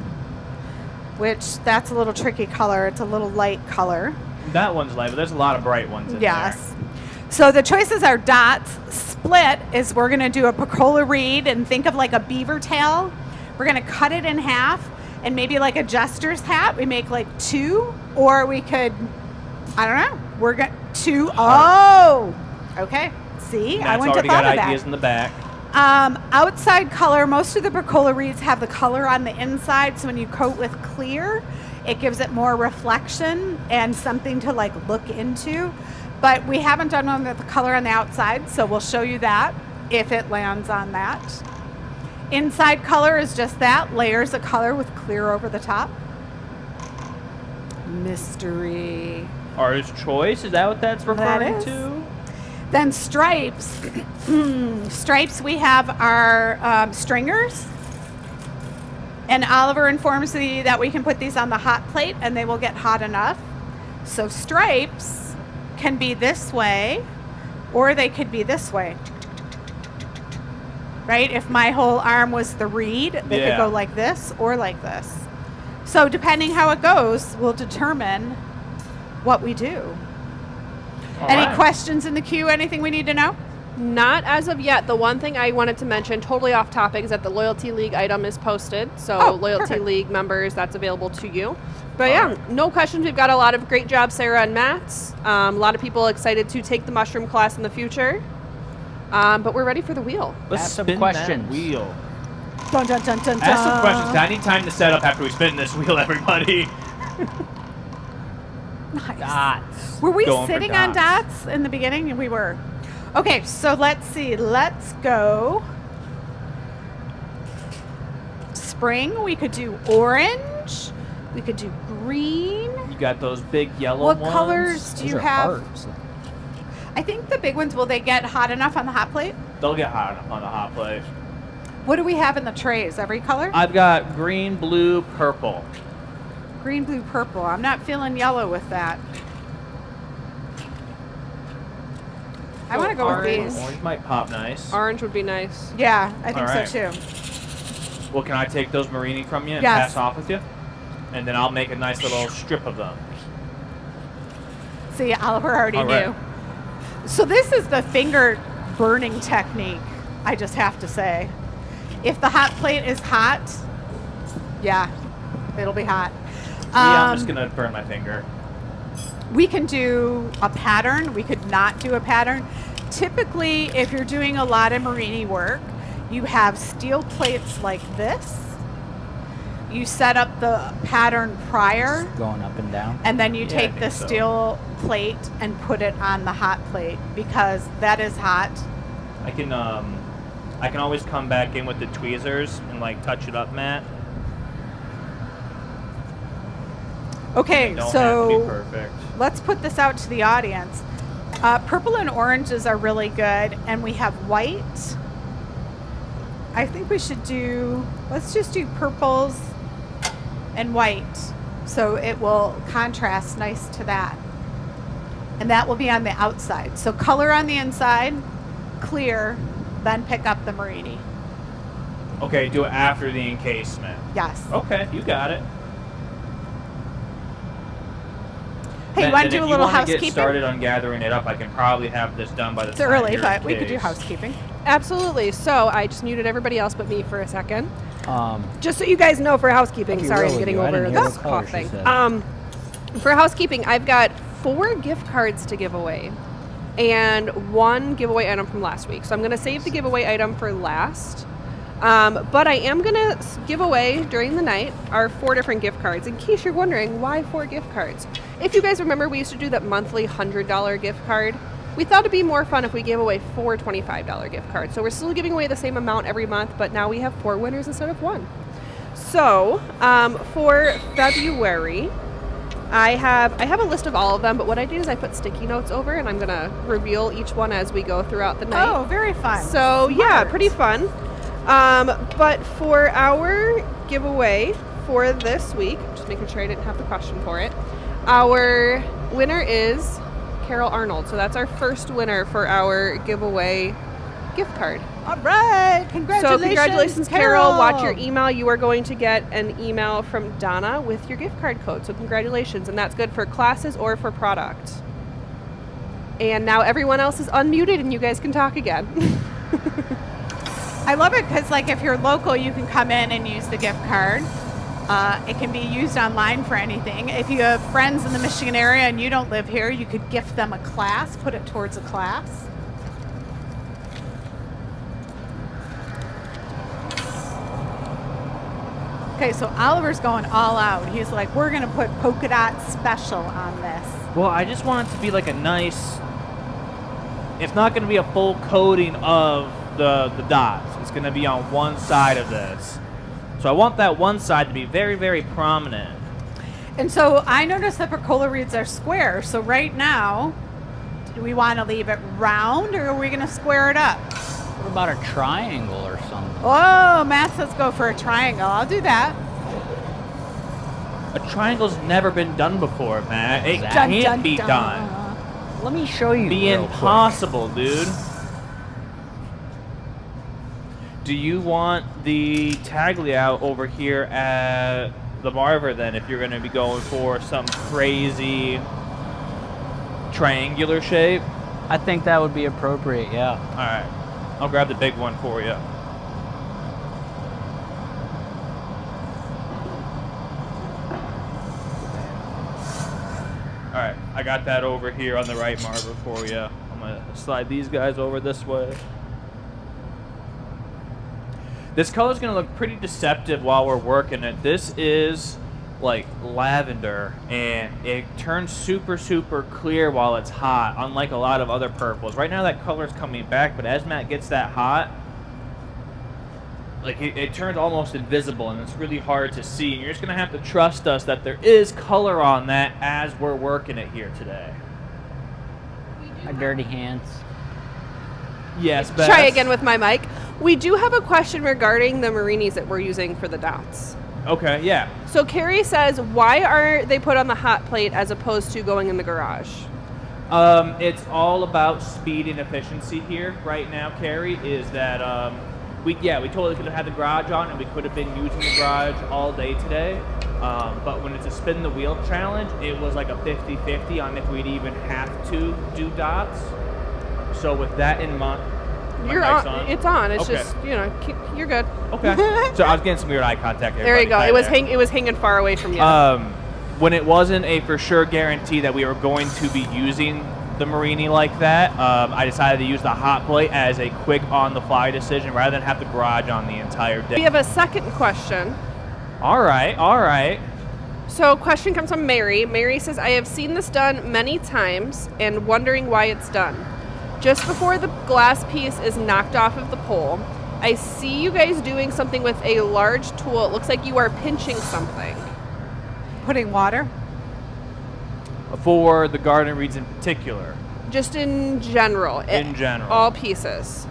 which that's a little tricky color. It's a little light color. That one's light, but there's a lot of bright ones in there. Yes. So the choices are dots. Split is we're going to do a pergola reed and think of like a beaver tail. We're going to cut it in half. And maybe like a jester's hat, we make like two, or we could, I don't know, we're going to, oh, okay. See, I wouldn't have thought of that. Got ideas in the back. Outside color, most of the pergola reeds have the color on the inside, so when you coat with clear, it gives it more reflection and something to like look into. But we haven't done one with the color on the outside, so we'll show you that if it lands on that. Inside color is just that, layers of color with clear over the top. Mystery. Artist choice, is that what that's referring to? Then stripes. Stripes, we have our stringers. And Oliver informs me that we can put these on the hot plate and they will get hot enough. So stripes can be this way, or they could be this way. Right? If my whole arm was the reed, they could go like this or like this. So depending how it goes, will determine what we do. Any questions in the queue? Anything we need to know? Not as of yet. The one thing I wanted to mention, totally off topic, is that the Loyalty League item is posted. So Loyalty perfect. League members, that's available to you. But yeah, no questions. We've got a lot of great jobs, Sarah and Matt. A lot of people excited to take the mushroom class in the future. But we're ready for the wheel. Let's Ask some spin questions. that wheel. Dun, dun, dun, dun, Ask some dun. questions. I need time to set up after we spin this wheel, everybody. Nice. Dots. Were we Going for sitting on dots. dots in the beginning? We were. Okay, so let's see. Let's go. Spring. We could do orange. We could do green. You got those big yellow What ones. colors do Those you are have? hearts. I think the big ones, will they get hot enough on the hot plate? They'll get hot on the hot plate. What do we have in the trays? Every color? I've got green, blue, purple. Green, blue, purple. I'm not feeling yellow with that. I want to go with orange. these. Orange might pop nice. Orange would be nice. Yeah, I think All right. so too. Well, can I take those Marini from you and Yes. pass off with you? And then I'll make a nice little strip of them. See, Oliver already All right. knew. So this is the finger burning technique, I just have to say. If the hot plate is hot, yeah, it'll be hot. Yeah, I'm just going to burn my finger. We can do a pattern. We could not do a pattern. Typically, if you're doing a lot of Marini work, you have steel plates like this. You set up the pattern prior, Going up and down. and then you Yeah, I take think the so. steel plate and put it on the hot plate because that is hot. I can always come back in with the tweezers and like touch it up, Matt. Okay, Don't have to be so perfect. let's put this out to the audience. Purple and oranges are really good, and we have white. I think we should do, let's just do purples and white, so it will contrast nice to that. and that will be on the outside. So color on the inside, clear, then pick up the Marini. Okay, do it after the encasement. Yes. Okay, you got it. Hey, you want to do a little If housekeeping? get started on gathering it up, I can probably have this done by the It's time early, you're but we could do encased. housekeeping. Absolutely. So I just muted everybody else but me for a second. Um, Just so you guys know for housekeeping. Be Sorry, real I'm with getting you, I over didn't hear this what color cough she thing. said. For housekeeping, I've got 4 gift cards to give away and 1 giveaway item from last week. So I'm going to save the giveaway item for last. But I am going to give away during the night our 4 different gift cards. In case you're wondering, why 4 gift cards? If you guys remember, we used to do that monthly $100 gift card. We thought it'd be more fun if we gave away 4 $25 gift cards. So we're still giving away the same amount every month, but now we have 4 winners instead of 1. So for February, I have a list of all of them, but what I did is I put sticky notes over, and I'm gonna reveal each one as we go throughout the night. Oh, very fun. So yeah, Smart. pretty fun. But for our giveaway for this week, just making sure I didn't have the question for it, our winner is Carol Arnold. So that's our first winner for our giveaway gift card. All right. Congratulations. So congratulations, Carol. Watch your email. You are going to get an email from Donna with your gift card code. So congratulations. And that's good for classes or for product. And now everyone else is unmuted and you guys can talk again. I love it because, like, if you're local, you can come in and use the gift card. It can be used online for anything. If you have friends in the Michigan area and you don't live here, you could gift them a class, put it towards a class. Okay, so Oliver's going all out. He's like, we're going to put polka dot special on this. Well, I just want it to be like a nice. It's not going to be a full coating of the dots. It's going to be on one side of this. So I want that one side to be very, very prominent. And so I noticed that percola reeds are square. So right now, do we want to leave it round or are we going to square it up? What about a triangle or something? Oh, Matt says go for a triangle. I'll do that. A triangle's never been done before, Matt. It Exactly. can't be done. Let me show you. Be real impossible, dude. Do you want the tag layout over here at the Marver then if you're going to be going for some crazy triangular shape? quick. I think that would be appropriate, yeah. All right. I'll grab the big one for you. All right. I got that over here on the right Marver for you. I'm going to slide these guys over this way. This color's going to look pretty deceptive while we're working it. This is like lavender, and it turns super, super clear while it's hot, unlike a lot of other purples. Right now that color's coming back, but as Matt gets that hot, like it turns almost invisible, and it's really hard to see. And you're just going to have to trust us that there is color on that as we're working it here today. My dirty hands. Yes, Beth? Try again with my mic. We do have a question regarding the Marinis that we're using for the dots. Okay, yeah. So Carrie says, why are they put on the hot plate as opposed to going in the garage? It's all about speed and efficiency here right now, Carrie, is that we totally could have had the garage on and we could have been using the garage all day today. But when it's a spin the wheel challenge, it was like a 50-50 on if we'd even have to do dots. So with that in mind, You're on. It's on. It's Okay. just, you're good. Okay. So I was getting some weird eye contact there. There you go. buddy. It was Hi it was hanging far away from you. there. When it wasn't a for sure guarantee that we were going to be using the Marini like that, I decided to use the hot plate as a quick on-the-fly decision rather than have the garage on the entire day. We have a second question. All right. So question comes from Mary. Mary says, I have seen this done many times and wondering why it's done. Just before the glass piece is knocked off of the pole, I see you guys doing something with a large tool. It looks like you are pinching something. Putting water. For the garden reeds in particular. Just in general. In general. All pieces.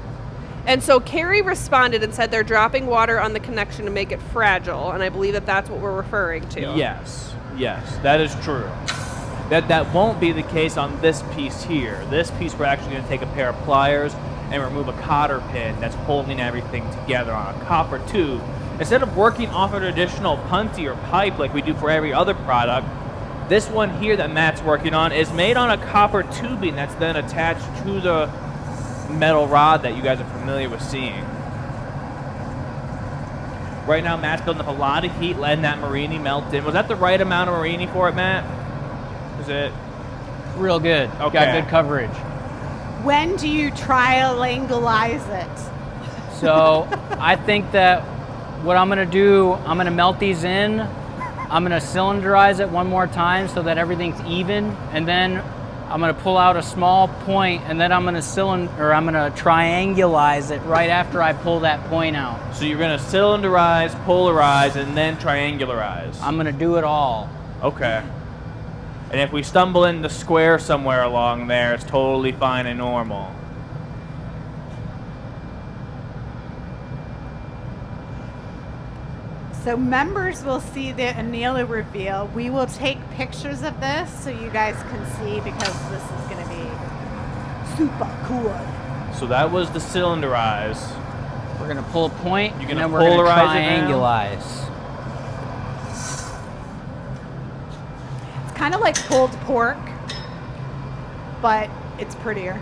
And so Carrie responded and said they're dropping water on the connection to make it fragile, and I believe that that's what we're referring to. Yes, that is true. That won't be the case on this piece here. This piece we're actually going to take a pair of pliers and remove a cotter pin that's holding everything together on a copper tube. Instead of working off a traditional punty or pipe like we do for every other product, this one here that Matt's working on is made on a copper tubing that's then attached to the metal rod that you guys are familiar with seeing. Right now, Matt's building up a lot of heat, letting that marini melt in. Was that the right amount of marini for it, Matt? Is it? Real good. Okay. Got good coverage. When do you triangleize it? So I think that what I'm gonna do, I'm gonna melt these in. I'm gonna cylinderize it one more time so that everything's even, and then I'm gonna pull out a small point, and then I'm gonna triangulize it right after I pull that point out. So you're going to cylinderize, polarize, and then triangularize. I'm gonna do it all. Okay. And if we stumble into square somewhere along there, it's totally fine and normal. So members will see the annealer reveal. We will take pictures of this so you guys can see, because this is going to be super cool. So that was the cylinderize. We're gonna pull a point, You're and gonna then we're gonna polarize it now? triangulize. It's kind of like pulled pork, but it's prettier.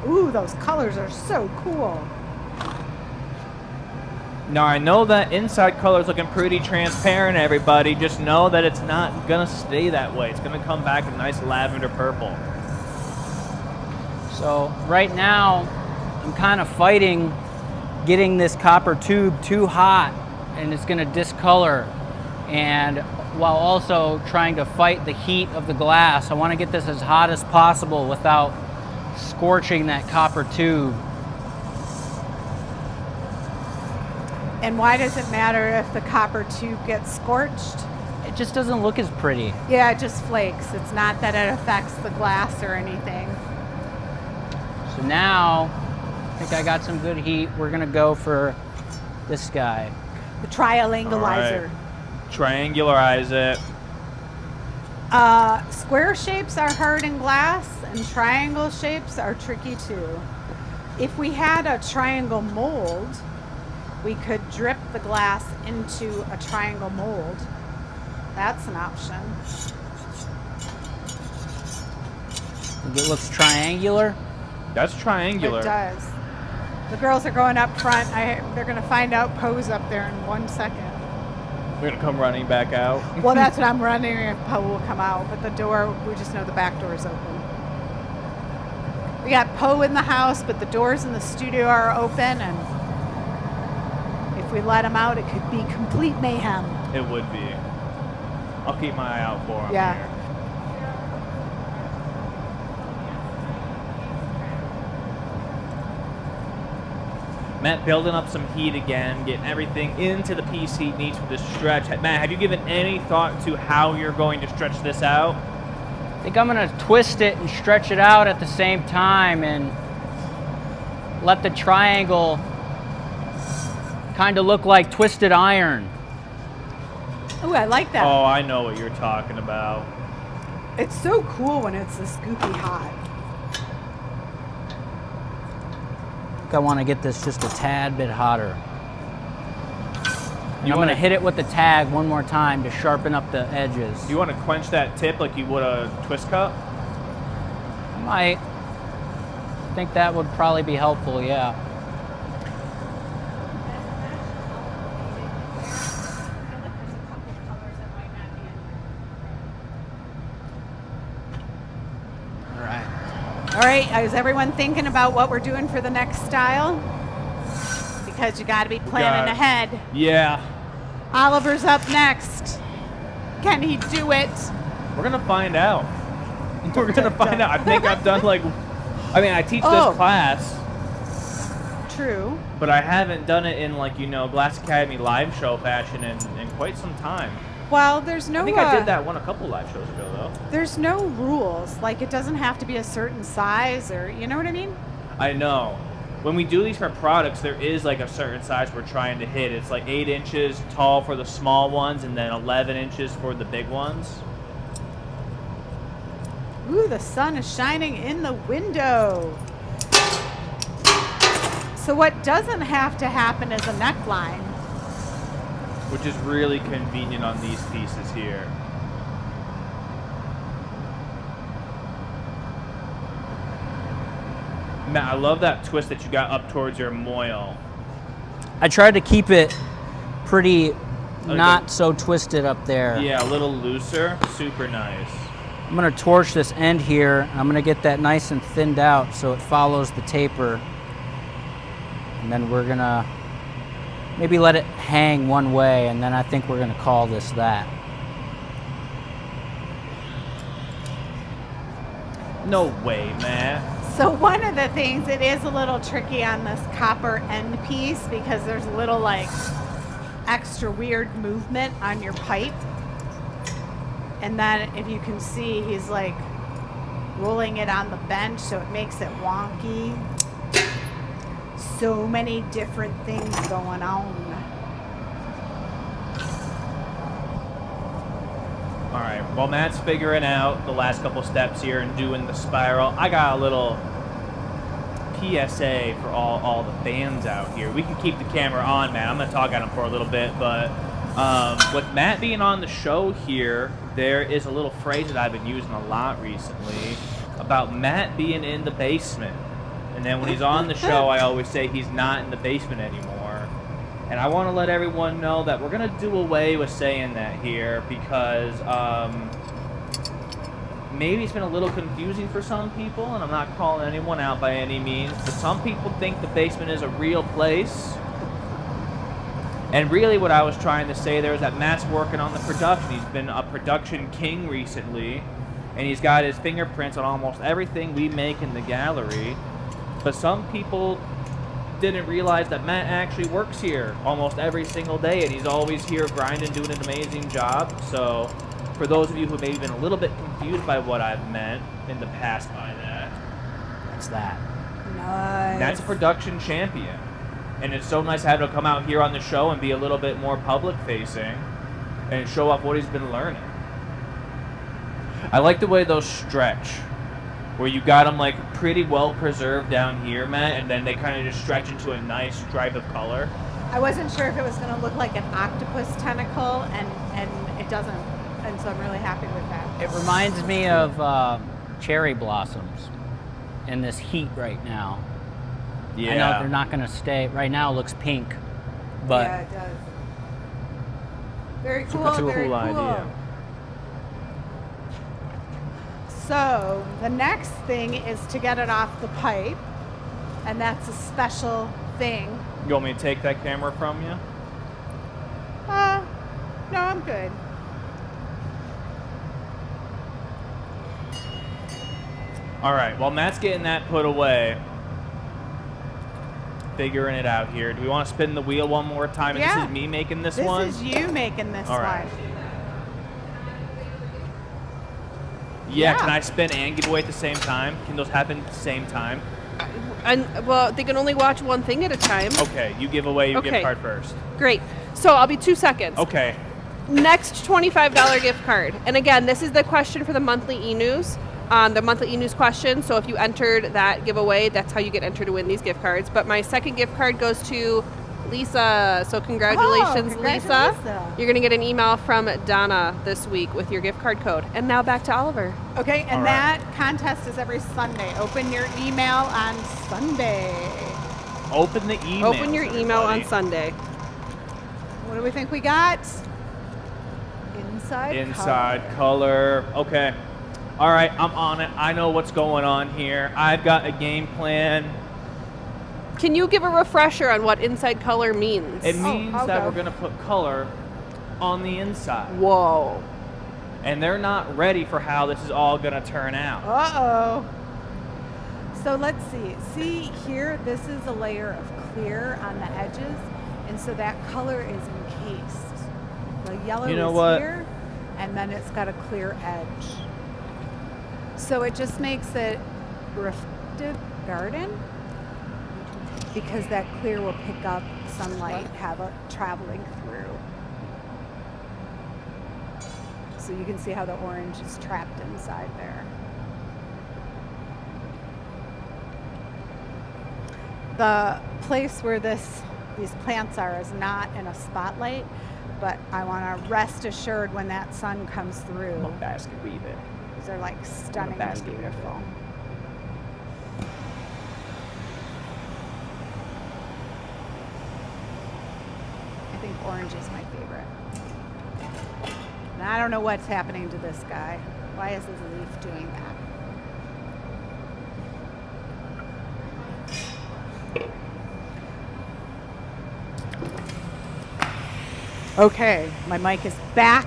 Ooh, those colors are so cool. Now I know that inside color's looking pretty transparent, everybody. Just know that it's not gonna stay that way. It's gonna come back a nice lavender purple. So right now, I'm kind of fighting getting this copper tube too hot, and it's gonna discolor. And while also trying to fight the heat of the glass, I wanna get this as hot as possible without scorching that copper tube. And why does it matter if the copper tube gets scorched? It just doesn't look as pretty. Yeah, it just flakes. It's not that it affects the glass or anything. So now, I think I got some good heat. We're gonna go for this guy. The triangleizer. Triangularize it. Square shapes are hard in glass, and triangle shapes are tricky too. If we had a triangle mold, we could drip the glass into a triangle mold. That's an option. Think it looks triangular. That's triangular. It does. The girls are going up front. They're going to find out Poe's up there in 1 second. We're gonna come running back out. Well, that's what I'm running if Poe will come out. But the door, we just know the back door is open. We got Poe in the house, but the doors in the studio are open, and if we let him out, it could be complete mayhem. It would be. I'll keep my eye out for him. Yeah. Here. Matt, building up some heat again, getting everything into the piece he needs for this stretch. Matt, have you given any thought to how you're going to stretch this out? I think I'm gonna twist it and stretch it out at the same time, and let the triangle kind of look like twisted iron. Ooh, I like that. Oh, I know what you're talking about. It's so cool when it's this scoopy hot. I want to get this just a tad bit hotter. And I'm wanna- gonna hit it with the tag one more time to sharpen up the edges. You want to quench that tip like you would a twist cup? I think that would probably be helpful, yeah. All right. All right, is everyone thinking about what we're doing for the next style? Because you got to be planning got- ahead. Yeah. Oliver's up next. Can he do it? We're gonna find out. We're gonna find out. I think I've done like, I mean, I teach Oh. this class, True. but I haven't done it in like, Glass Academy live show fashion in quite some time. Well, there's no. I think I did that one a couple live shows ago though. There's no rules. Like, it doesn't have to be a certain size, or you know what I mean. I know. when we do these for products, there is like a certain size we're trying to hit. It's like 8 inches tall for the small ones and then 11 inches for the big ones. Ooh, the sun is shining in the window. So what doesn't have to happen is a neckline. Which is really convenient on these pieces here. Matt, I love that twist that you got up towards your moil. I tried to keep it pretty not so twisted up there. Yeah, a little looser. Super nice. I'm gonna torch this end here. I'm gonna get that nice and thinned out so it follows the taper. And then we're gonna maybe let it hang one way, and then I think we're gonna call this that. No way, Matt. So one of the things, it is a little tricky on this copper end piece because there's a little like extra weird movement on your pipe. And then if you can see, he's like rolling it on the bench, so it makes it wonky. So many different things going on. All right, while Matt's figuring out the last couple steps here and doing the spiral, I got a little PSA for all the fans out here. We can keep the camera on, Matt. I'm gonna talk at him for a little bit, but with Matt being on the show here, there is a little phrase that I've been using a lot recently about Matt being in the basement. And then when he's on the show, I always say he's not in the basement anymore. And I want to let everyone know that we're going to do away with saying that here because maybe it's been a little confusing for some people, and I'm not calling anyone out by any means, but some people think the basement is a real place. And really what I was trying to say there is that Matt's working on the production. He's been a production king recently, and he's got his fingerprints on almost everything we make in the gallery. But some people didn't realize that Matt actually works here almost every single day, and he's always here grinding, doing an amazing job. So for those of you who may have been a little bit confused by what I've meant in the past by that, That's that. Nice. Matt's a production champion. And it's so nice to have him come out here on the show and be a little bit more public facing and show off what he's been learning. I like the way those stretch, where you got them like pretty well preserved down here, Matt, and then they kind of just stretch into a nice stripe of color. I wasn't sure if it was going to look like an octopus tentacle, and it doesn't. And so I'm really happy with that. It reminds me of cherry blossoms in this heat right now. Yeah. I know they're not going to stay. Right now it looks pink, but yeah, it does. Very It's cool. a Very cool cool. idea. So the next thing is to get it off the pipe, and that's a special thing. You want me to take that camera from you? No, I'm good. All right, while Matt's getting that put away, figuring it out here, do we want to spin the wheel one more time? And Yeah. this is me making this one? This is you making this All right. one. Yeah, Yeah. can I spin and give away at the same time? Can those happen at the same time? And well, they can only watch one thing at a time. Okay, you give away your Okay. gift card first. Great. So I'll be 2 seconds. Okay. Next $25 gift card. And again, this is the question for the monthly e-news. The monthly e-news question. So if you entered that giveaway, that's how you get entered to win these gift cards. But my second gift card goes to Lisa. So congratulations, Lisa. Lisa. You're going to get an email from Donna this week with your gift card code. And now back to Oliver. Okay, and All right. that contest is every Sunday. Open your email on Sunday. Open the email. Open your email on Sunday. What do we think we got? Inside color. Okay. All right, I'm on it. I know what's going on here. I've got a game plan. Can you give a refresher on what inside color means? It means I'll that go. we're going to put color on the inside. Whoa. And they're not ready for how this is all going to turn out. Uh-oh. So let's see. See here, this is a layer of clear on the edges, and so that color is encased. The yellow You know is what? here, and then it's got a clear edge. So it just makes it reflective garden. because that clear will pick up sunlight traveling through. So you can see how the orange is trapped inside there. The place where these plants are is not in a spotlight, but I want to rest assured when that sun comes through. I'm a basket weave it. These are like stunningly basket weave beautiful. I think orange is my favorite. And I don't know what's happening to this guy. Why is his leaf doing that? Okay, my mic is back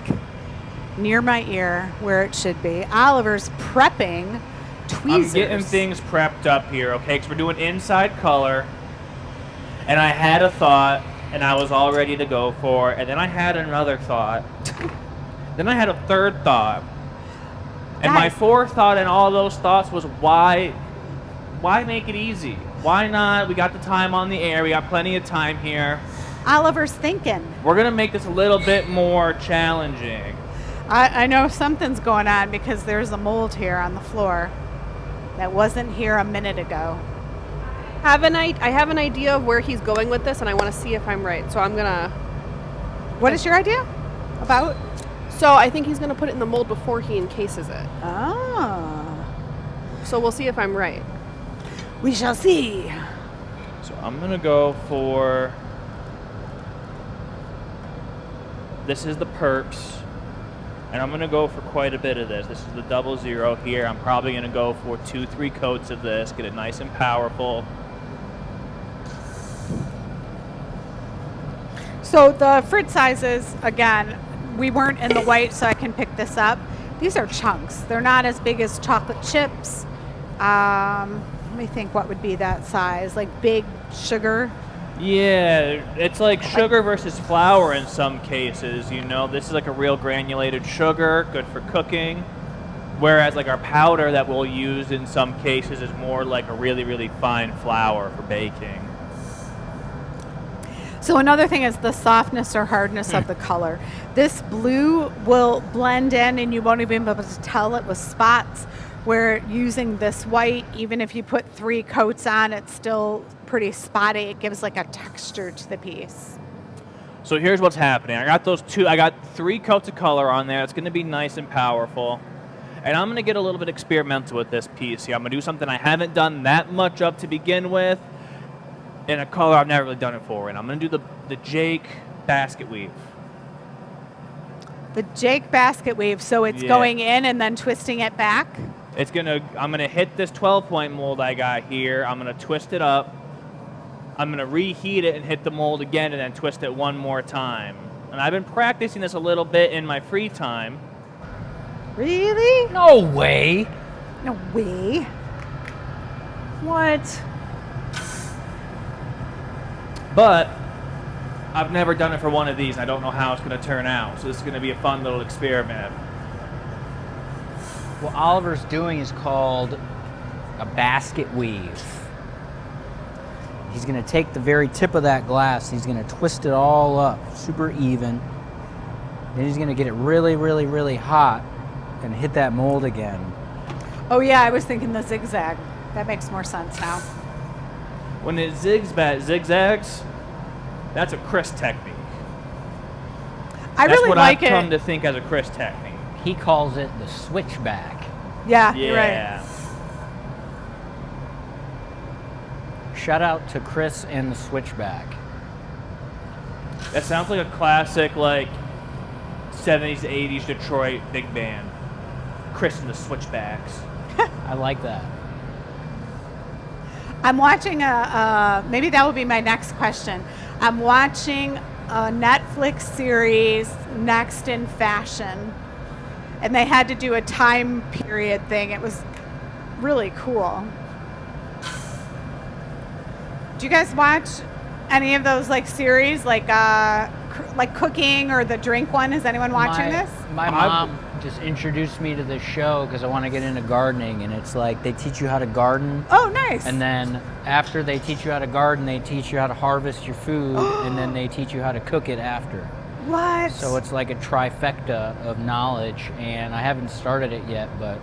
near my ear where it should be. Oliver's prepping tweezers. I'm getting things prepped up here, okay? Because we're doing inside color. And I had a thought, and I was all ready to go for it. And then I had another thought. Then I had a third thought. And my fourth thought in all those thoughts was why make it easy? Why not? We got the time on the air. We got plenty of time here. Oliver's thinking. We're going to make this a little bit more challenging. I know something's going on because there's a mold here on the floor that wasn't here a minute ago. I have an idea of where he's going with this, and I want to see if I'm right. So I'm going to... What is your idea about? So I think he's going to put it in the mold before he encases it. Oh. So we'll see if I'm right. We shall see. So I'm going to go for... This is the perps, and I'm going to go for quite a bit of this. This is the 00 here. I'm probably going to go for 2-3 coats of this, get it nice and powerful. So the fruit sizes, again, we weren't in the white, so I can pick this up. These are chunks. They're not as big as chocolate chips. Let me think what would be that size, like big sugar. Yeah, it's like sugar versus flour in some cases, you know. This is like a real granulated sugar, good for cooking. Whereas like our powder that we'll use in some cases is more like a really, really fine flour for baking. So another thing is the softness or hardness of the color. This blue will blend in and you won't even be able to tell it with spots, where using this white, even if you put 3 coats on, it's still pretty spotty. It gives like a texture to the piece. So here's what's happening. I got 3 coats of color on there. It's going to be nice and powerful. And I'm going to get a little bit experimental with this piece here. I'm going to do something I haven't done that much of to begin with, in a color I've never really done it for. And I'm going to do the Jake basket weave. The Jake basket weave, so it's going in and then twisting it back? I'm gonna hit this 12-point mold I got here. I'm gonna twist it up. I'm gonna reheat it and hit the mold again and then twist it one more time. And I've been practicing this a little bit in my free time. Really? No way. No way. What? But I've never done it for one of these, and I don't know how it's gonna turn out. So this is gonna be a fun little experiment. What Oliver's doing is called a basket weave. He's going to take the very tip of that glass, he's going to twist it all up super even. Then he's going to get it really, really, really hot and hit that mold again. Oh yeah, I was thinking the zigzag. That makes more sense now. When it zigzags, that's a Chris technique. That's really what like I've come to think as a Chris technique. He calls it the switchback. Yeah, you're right. Shout out to Chris and the switchback. That sounds like a classic, like 70s, 80s Detroit big band. Chris and the Switchbacks. I like that. I'm watching maybe that will be my next question. I'm watching a Netflix series, Next in Fashion, and they had to do a time period thing. It was really cool. Do you guys watch any of those like series, like cooking or the drink one? Is anyone watching this? My mom just introduced me to this show because I want to get into gardening, and it's like they teach you how to garden. Oh, nice. And then after they teach you how to garden, they teach you how to harvest your food, and then they teach you how to cook it after. What? So it's like a trifecta of knowledge, and I haven't started it yet, but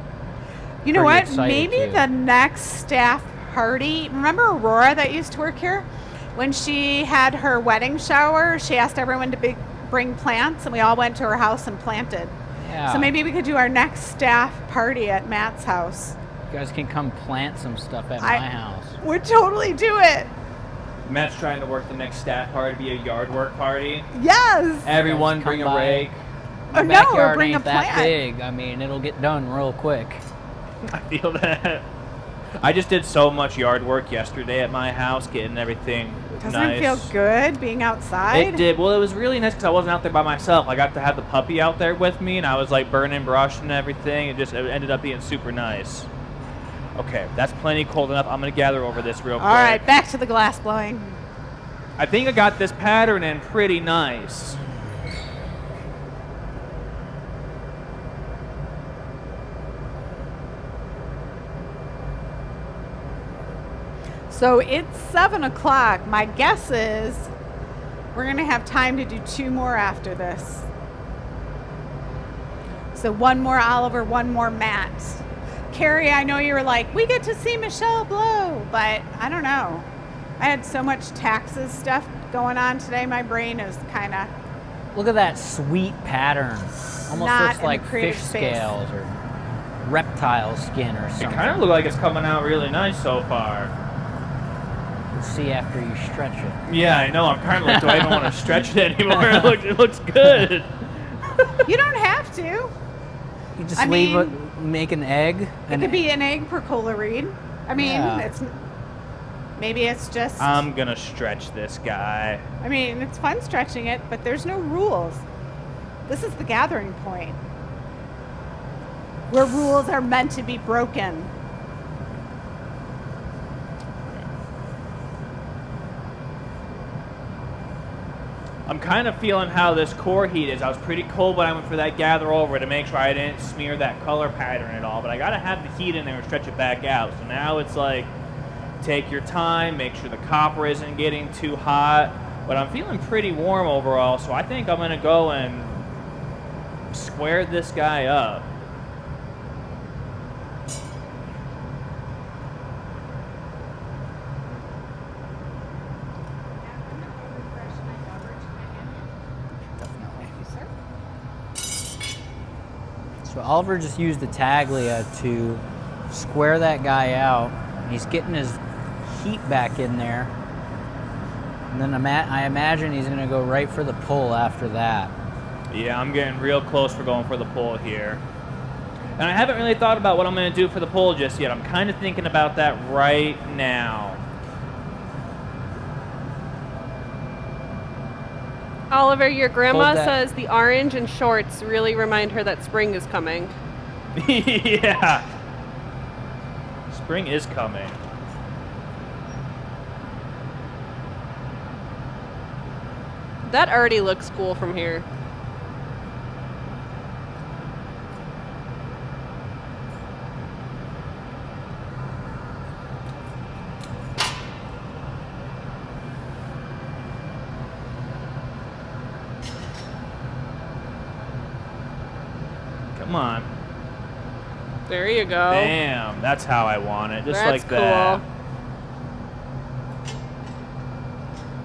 you know pretty what? excited Maybe to. the next staff party. Remember Aurora that used to work here? When she had her wedding shower, she asked everyone to bring plants, and we all went to her house and planted. Yeah. So maybe we could do our next staff party at Matt's house. You guys can come plant some stuff at my house. Would totally do it. Matt's trying to work the next staff party to be a yard work party. Yes. Everyone Come bring a by. rake. My No, or backyard bring a ain't that plant. big. I mean, it'll get done real quick. I feel that. I just did so much yard work yesterday at my house, getting everything Doesn't nice. it feel good being outside? It did. Well, it was really nice because I wasn't out there by myself. I got to have the puppy out there with me, and I was like burning brush and everything. It ended up being super nice. Okay, that's plenty cold enough. I'm gonna gather over this real quick. All right, back to the glass blowing. I think I got this pattern in pretty nice. So it's 7 o'clock. My guess is we're going to have time to do 2 more after this. So 1 more Oliver, 1 more Matt. Carrie, I know you were like, we get to see Michelle blow, but I don't know. I had so much taxes stuff going on today. My brain is kind of Look at that sweet pattern. Almost Not looks in like the creative fish space. scales or reptile skin or It something. kind of looks like it's coming out really nice so far. We'll see after you stretch it. Yeah, I know. I'm kind of like, do I even want to stretch it anymore? It looks good. You don't have to. You just I leave mean, it, make an egg. It could be an egg percola reed. I mean, Yeah. maybe it's just. I'm gonna stretch this guy. I mean, it's fun stretching it, but there's no rules. This is the gathering point, where rules are meant to be broken. I'm kind of feeling how this core heat is. I was pretty cold when I went for that gather over to make sure I didn't smear that color pattern at all, but I gotta have the heat in there and stretch it back out. So now it's like, take your time, make sure the copper isn't getting too hot, but I'm feeling pretty warm overall, so I think I'm gonna go and square this guy up. So Oliver just used the Taglia to square that guy out. He's getting his heat back in there. And then I imagine he's going to go right for the pull after that. Yeah, I'm getting real close for going for the pull here. And I haven't really thought about what I'm going to do for the pull just yet. I'm kind of thinking about that right now. Oliver, your grandma Hold that. says the orange and shorts really remind her that spring is coming. Yeah. Spring is coming. That already looks cool from here. Come on. There you go. Bam. That's how I want it. Just That's like that. cool.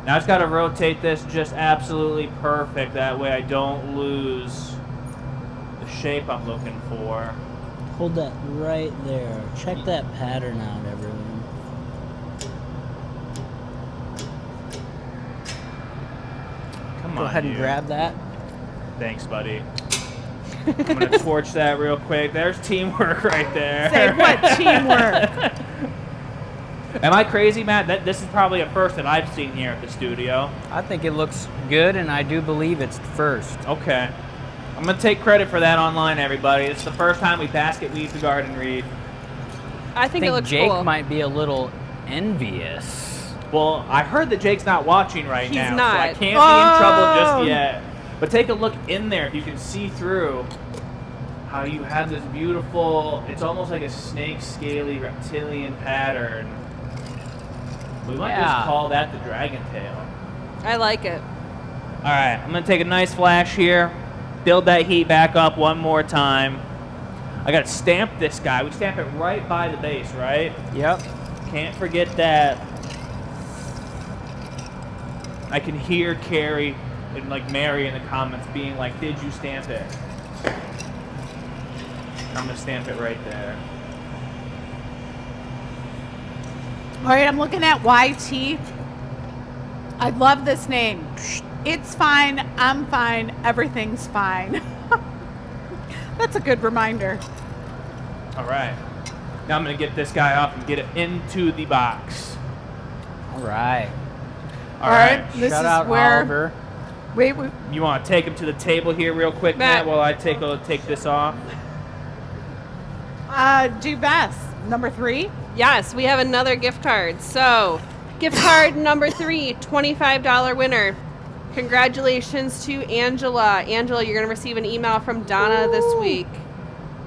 Now I just got to rotate this just absolutely perfect. That way I don't lose the shape I'm looking for. Hold that right there. Check that pattern out, everyone. Come Go on, ahead and dude. grab that. Thanks, buddy. I'm going to torch that real quick. There's teamwork right there. Say what teamwork? Am I crazy, Matt? This is probably a first that I've seen here at the studio. I think it looks good, and I do believe it's first. Okay. I'm going to take credit for that online, everybody. It's the first time we basket weave the garden reed. I think it looks Jake cool. might be a little envious. Well, I heard that Jake's not watching right He's now, not. so I can't be in trouble just yet. But take a look in there if you can see through how you have this beautiful, it's almost like a snake scaly reptilian pattern. We might just call that the dragon tail. I like it. All right, I'm gonna take a nice flash here, build that heat back up one more time. I gotta stamp this guy. We stamp it right by the base, right? Yep. Can't forget that. I can hear Carrie and like Mary in the comments being like, "Did you stamp it?" I'm gonna stamp it right there. All right, I'm looking at YT. I love this name. It's fine, I'm fine, everything's fine. That's a good reminder. All right. Now I'm gonna get this guy off and get it into the box. All right. All right. This Shout is out where. Oliver. Wait. You want to take him to the table here real quick, Matt, Matt. while I take this off? Do best. Number 3. Yes, we have another gift card. So, gift card number 3, $25 winner. Congratulations to Angela. Angela, you're going to receive an email from Donna this week.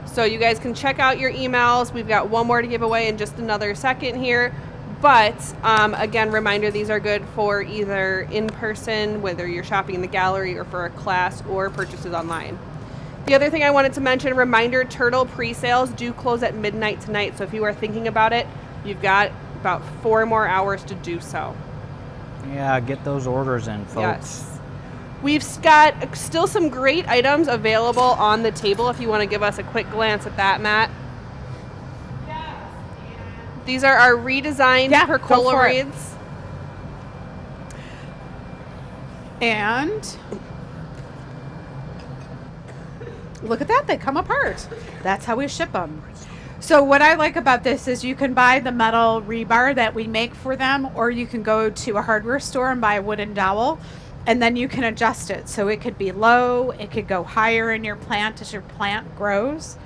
So you guys can check out your emails. We've got one more to give away in just another second here. But again, reminder, these are good for either in person, whether you're shopping in the gallery or for a class, or purchases online. The other thing I wanted to mention, reminder, Turtle pre-sales do close at midnight tonight. So if you are thinking about it, you've got about 4 more hours to do so. Yeah, get those orders in, folks. Yes. We've got still some great items available on the table if you want to give us a quick glance at that, Matt. These are our redesigned percola for it. reeds. And look at that, they come apart. That's how we ship them. So what I like about this is you can buy the metal rebar that we make for them, or you can go to a hardware store and buy a wooden dowel, and then you can adjust it. So it could be low, it could go higher in your plant as your plant grows.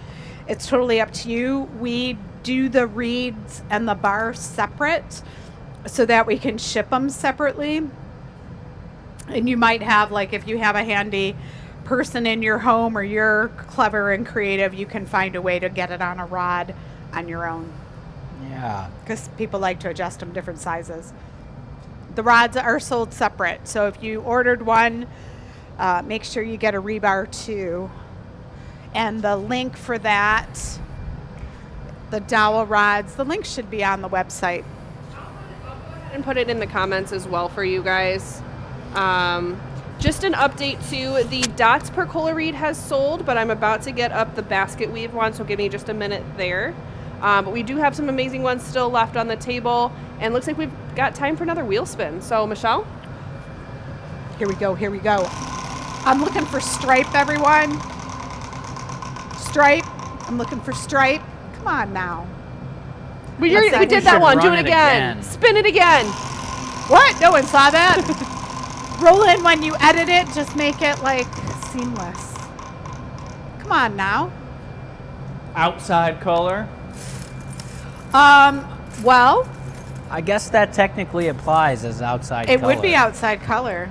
It's totally up to you. We do the reeds and the bar separate so that we can ship them separately. And you might have, like, if you have a handy person in your home or you're clever and creative, you can find a way to get it on a rod on your own. Yeah. Because people like to adjust them different sizes. The rods are sold separate. So if you ordered one, make sure you get a rebar too. And the link for that, the dowel rods, the link should be on the website. And put it in the comments as well for you guys. Just an update too, the Dots percola reed has sold, but I'm about to get up the basket weave one, so give me just a minute there. But we do have some amazing ones still left on the table, and looks like we've got time for another wheel spin. So Michelle? Here we go, here we go. I'm looking for stripe, everyone. Stripe, I'm looking for stripe. Come on now. We Looks did like we that should one, do run it it again. again. Spin it again. What? No one saw that? Roll in when you edit it, just make it like seamless. Come on now. Outside color. Well, I guess that technically applies as outside it color. would be outside color.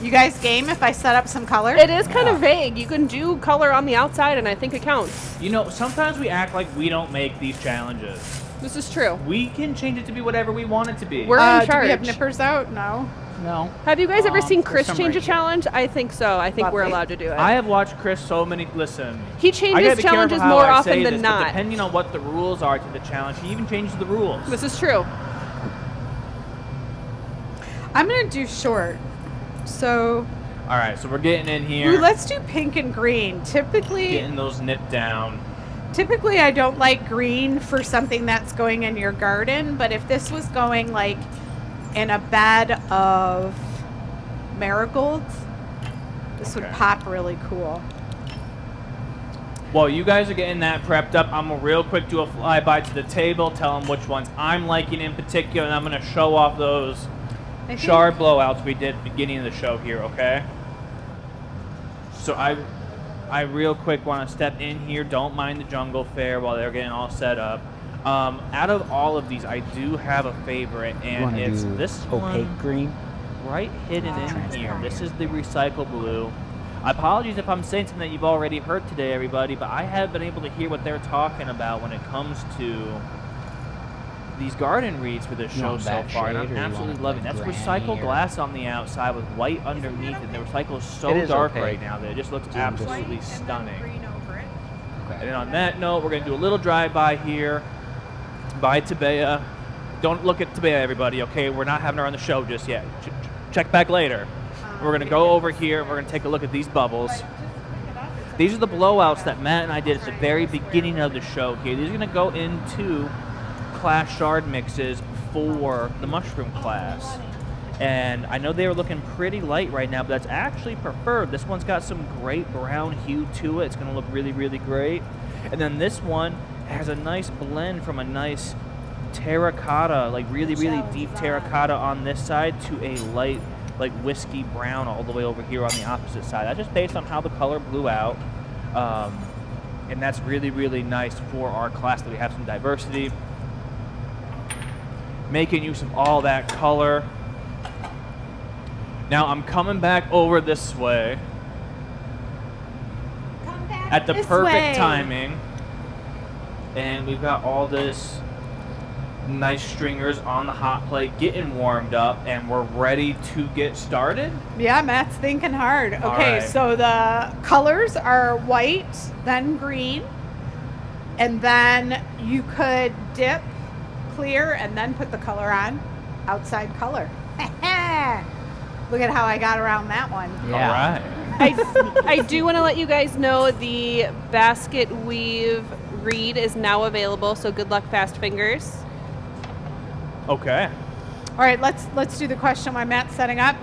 You guys game if I set up some color? It is kind of vague. You can do color on the outside, and I think it counts. You know, sometimes we act like we don't make these challenges. This is true. We can change it to be whatever we want it to be. We're in Do we have charge. nippers out? No. No. Have you guys ever seen for Chris some change a reason. challenge? I think so. I think we're Lovely. allowed to do it. I have watched Chris so many. Listen, He I gotta changes be careful challenges how more I often say than this, but not. depending on what the rules are to the challenge, he even changes the rules. This is true. I'm going to do short. So, All right, so we're getting in here, ooh, let's do pink and green. Typically, getting those nipped down. I don't like green for something that's going in your garden, but if this was going like in a bed of marigolds, this would Okay. pop really cool. While you guys are getting that prepped up, I'm gonna real quick do a flyby to the table, tell them which ones I'm liking in particular, and I'm gonna show off those I think- shard blowouts we did at the beginning of the show here, okay? So I real quick want to step in here. Don't mind the jungle fair while they're getting all set up. Out of all of these, I do have a favorite, You and want to it's do this opaque one green? right hidden in here. Transparent. This is the recycle blue. Apologies if I'm saying something that you've already heard today, everybody, but I have been able to hear what they're talking about when it comes to these garden wreaths for this You show want so that far, and shade, or I'm you want absolutely it, loving it. like, That's granny recycled or- glass on the outside with white underneath, and the recycle is so It is dark okay. right now that it just looks White absolutely and then stunning. green over it. And then on that note, we're going to do a little drive-by here by Tabea. Don't look at Tabea, everybody, okay? We're not having her on the show just yet. Check back later. We're going to go over here, and we're going to take a look at these bubbles. These are the blowouts that Matt and I did at the very beginning of the show here. These are going to go into class shard mixes for the mushroom class. And I know they were looking pretty light right now, but that's actually preferred. This one's got some great brown hue to it. It's going to look really, really great. And then this one has a nice blend from a nice terracotta, like really, really deep terracotta on this side to a light, like whiskey brown all the way over here on the opposite side. That's just based on how the color blew out. And that's really, really nice for our class that we have some diversity. Making use of all that color. Now I'm coming back over this way at the perfect timing. And we've got all this nice stringers on the hot plate getting warmed up, and we're ready to get started. Yeah, Matt's thinking hard. All Okay, right. so the colors are white, then green, and then you could dip, clear, and then put the color on. Outside color. Look at how I got around that one. Yeah. All right. I do want to let you guys know the basket weave reed is now available, so good luck, fast fingers. Okay. All right, let's do the question while Matt's setting up.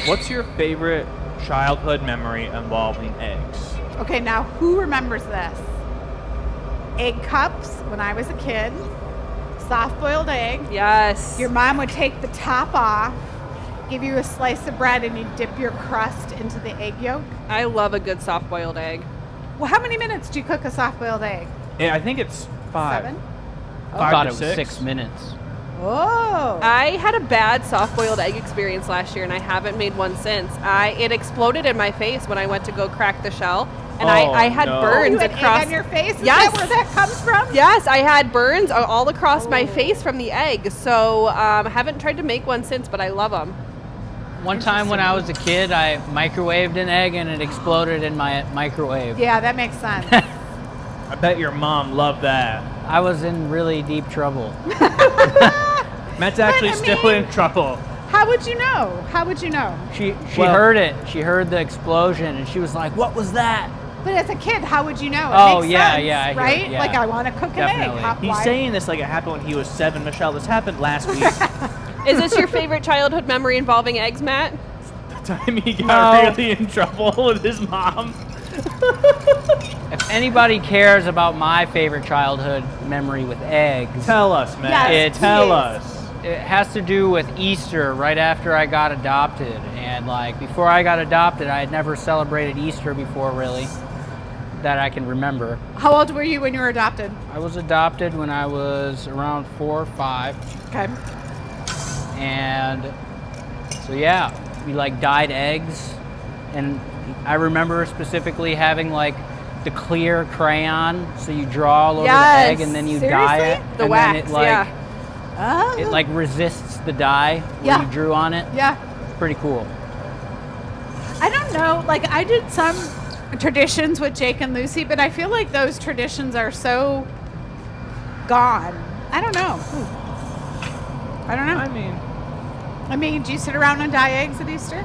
What's your favorite childhood memory involving eggs? Okay, now who remembers this? Egg cups when I was a kid. Soft-boiled egg. Yes. Your mom would take the top off, give you a slice of bread, and you'd dip your crust into the egg yolk. I love a good soft-boiled egg. Well, how many minutes do you cook a soft-boiled egg? Yeah, I think it's 5. 7? I 5 thought to it was 6. 6 minutes. Oh. I had a bad soft-boiled egg experience last year, and I haven't made one since. It exploded in my face when I went to go crack the shell, and I had no. burns You had across. egg on your face? Is Yes. that where that comes from? Yes, I had burns all across my face from the egg. So I haven't tried to make one since, but I love them. One time when I was a kid, I microwaved an egg and it exploded in my microwave. Yeah, that makes sense. I bet your mom loved that. I was in really deep trouble. Matt's actually I still mean- in trouble. How would you know? How would you know? She Well- heard it. She heard the explosion and she was like, "What was that?" But as a kid, how would you know? It Oh, makes yeah, sense, yeah, I hear it, right? yeah. Like, I want to cook an Definitely. egg. He's Why- saying this like it happened when he was 7. Michelle, this happened last week. Is this your favorite childhood memory involving eggs, Matt? The time he got No. really in trouble with his mom. If anybody cares about my favorite childhood memory with eggs, Tell us, Matt. Yes, Tell please. us. it has to do with Easter right after I got adopted. And like before I got adopted, I had never celebrated Easter before, really, that I can remember. How old were you when you were adopted? I was adopted when I was around 4 or 5. Okay. And so yeah, we like dyed eggs, and I remember specifically having like the clear crayon, so you draw all over the Yes. egg and then you dye Seriously? it. The and wax, then it like yeah. Oh. it like resists the dye when Yeah. you drew on it. Yeah. Pretty cool. I don't know. Like, I did some traditions with Jake and Lucy, but I feel like those traditions are so gone. I don't know. I don't know. I mean, do you sit around and dye eggs at Easter?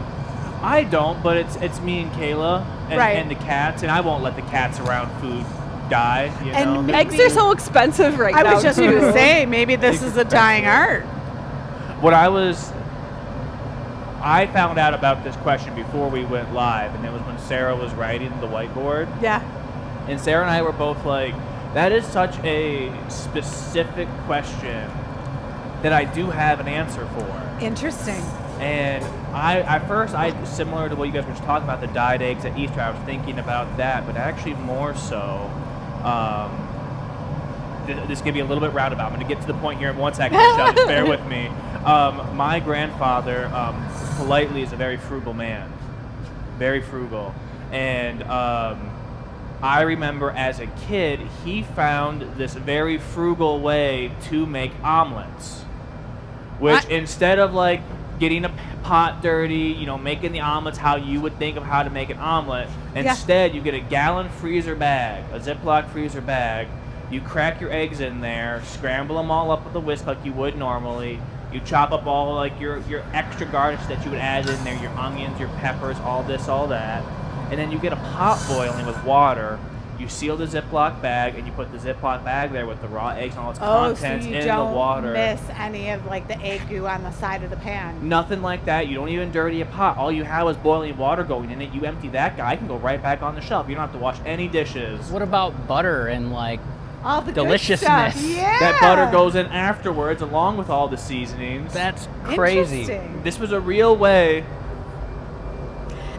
I don't, but it's me and Kayla and, Right. and the cats, and I won't let the cats around food die. You And know. me- Eggs are so expensive right I now. was just too. going to say, maybe this is a dying art. I found out about this question before we went live, and it was when Sarah was writing the whiteboard. Yeah. And Sarah and I were both like, that is such a specific question that I do have an answer for. Interesting. And at first, similar to what you guys were just talking about, the dyed eggs at Easter, I was thinking about that, but actually more so, this is going to be a little bit roundabout. I'm going to get to the point here in 1 second, Michelle, just bear with me. My grandfather, politely, is a very frugal man. Very frugal. And I remember as a kid, he found this very frugal way to make omelets. Which, instead of like getting a pot dirty, making the omelets how you would think of how to make an omelet, instead you get a gallon freezer bag, a Ziploc freezer bag. You crack your eggs in there, scramble them all up with a whisk like you would normally. You chop up all like your extra garnish that you would add in there, your onions, your peppers, all this, all that. And then you get a pot boiling with water. You seal the Ziploc bag, and you put the Ziploc bag there with the raw eggs and all its contents in the water. Miss any of like the egg goo on the side of the pan. Nothing like that. You don't even dirty a pot. All you have is boiling water going in it. You empty that guy, I can go right back on the shelf. You don't have to wash any dishes. What about butter and like All the deliciousness? Good stuff. Yeah. That butter goes in afterwards along with all the seasonings. That's crazy. Interesting. This was a real way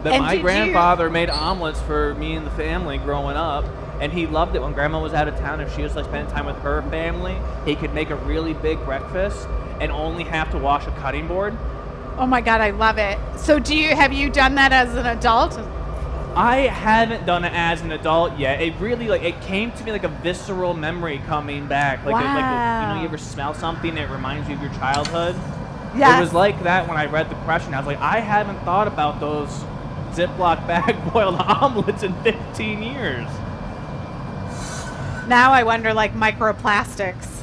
that And my did grandfather made omelets for me and the family growing up, and he loved it when Grandma was out of town. If she was like spending time with her family, he could make a really big breakfast and only have to wash a cutting board. Oh my God, I love it. So have you done that as an adult? I haven't done it as an adult yet. It really it came to me like a visceral memory coming back. Wow. You ever smell something that reminds you of your childhood? Yes. It was like that when I read the question. I was like, I haven't thought about those Ziploc bag boiled omelets in 15 years. Now I wonder, like, microplastics.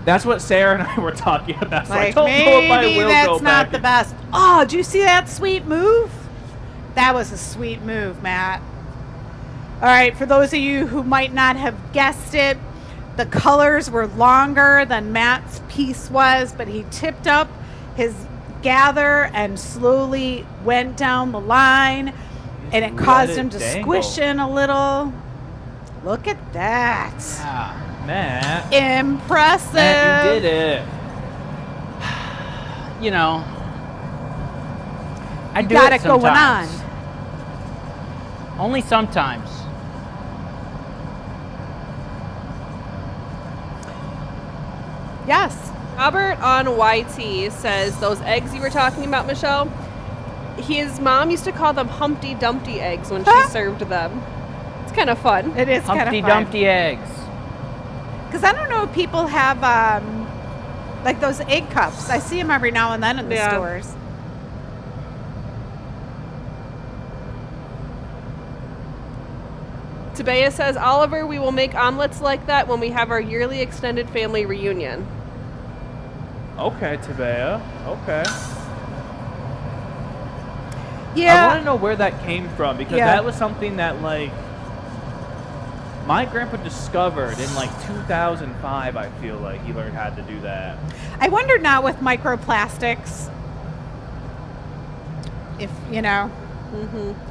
That's what Sarah and I were talking about. So I Like, don't know if I maybe will that's go not back. the best. Oh, did you see that sweet move? That was a sweet move, Matt. All right, for those of you who might not have guessed it, the colors were longer than Matt's piece was, but he tipped up his gather and slowly went down the line, and it caused him to squish in a little. Look at that. Yeah. Matt. Impressive. Matt, you did it. I do got it it going sometimes. on. Only sometimes. Yes. Robert on YT says those eggs you were talking about, Michelle, his mom used to call them Humpty Dumpty eggs when she served them. It's kind of fun. It is kind of Humpty fun. Dumpty eggs. Because I don't know if people have like those egg cups. I see them every now and then in the stores. Tabea says, Oliver, we will make omelets like that when we have our yearly extended family reunion. Okay, Tabea. Okay. Yeah. I want to know where that came from, because that was something that, like, my grandpa discovered in, like, 2005, I feel like he learned how to do that. I wonder now with microplastics if,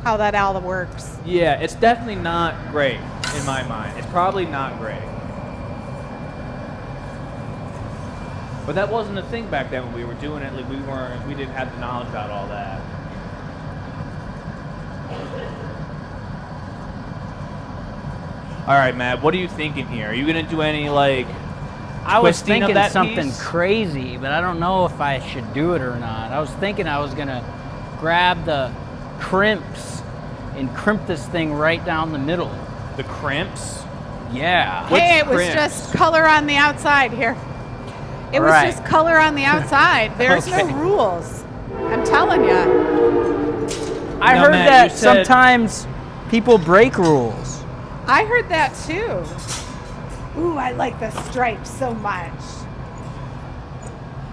how that all works. Yeah, it's definitely not great in my mind. It's probably not great. But that wasn't a thing back then when we were doing it. Like we didn't have the knowledge about all that. All right, Matt, what are you thinking here? Are you gonna do any like I was twisting of thinking that something piece? crazy, but I don't know if I should do it or not. I was thinking I was gonna grab the crimps and crimp this thing right down the middle. The crimps? Yeah. What's Hey, it was crimps? just color on the outside here. It was Right. just color on the outside. There's Okay. no rules. I'm telling you. I Now, heard Matt, that you said- sometimes people break rules. I heard that too. Ooh, I like the stripes so much.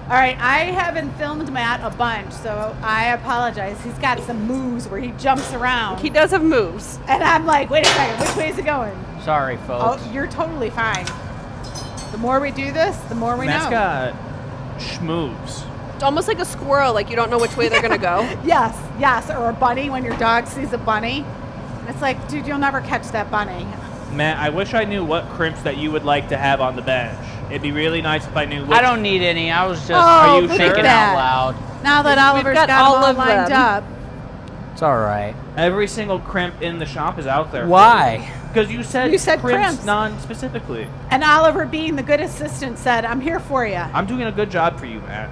All right, I haven't filmed Matt a bunch, so I apologize. He's got some moves where he jumps around. He does have moves. And I'm like, wait a second, which way is it going? Sorry, Oh, folks. you're totally fine. The more we do this, the more we Matt's know. got schmoves. It's almost like a squirrel, like you don't know which way they're going to go. Yes, yes, or a bunny when your dog sees a bunny. And it's like, dude, you'll never catch that bunny. Matt, I wish I knew what crimps that you would like to have on the bench. It'd be really nice if I knew which. I don't need any. I was just Oh, you look sure? at thinking that. out loud. Now that Oliver's got got all them all of lined them. up. It's all right. Every single crimp in the shop is out there. Why? Because you said crimps crimps. non-specifically. And Oliver, being the good assistant, said, I'm here for you. I'm doing a good job for you, Matt.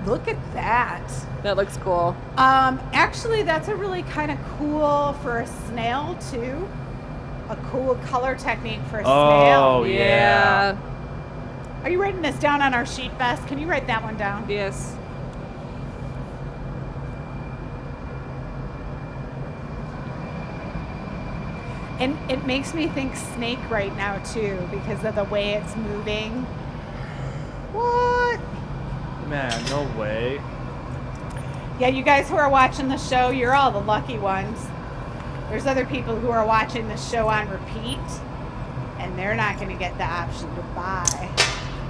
Look at that. That looks cool. Actually, that's a really kind of cool for a snail too. A cool color technique for a Oh, snail. yeah. Are you writing this down on our sheet, Bess? Can you write that one down? Yes. And it makes me think snake right now too because of the way it's moving. What? Man, no way. Yeah, you guys who are watching the show, you're all the lucky ones. There's other people who are watching the show on repeat, and they're not going to get the option to buy.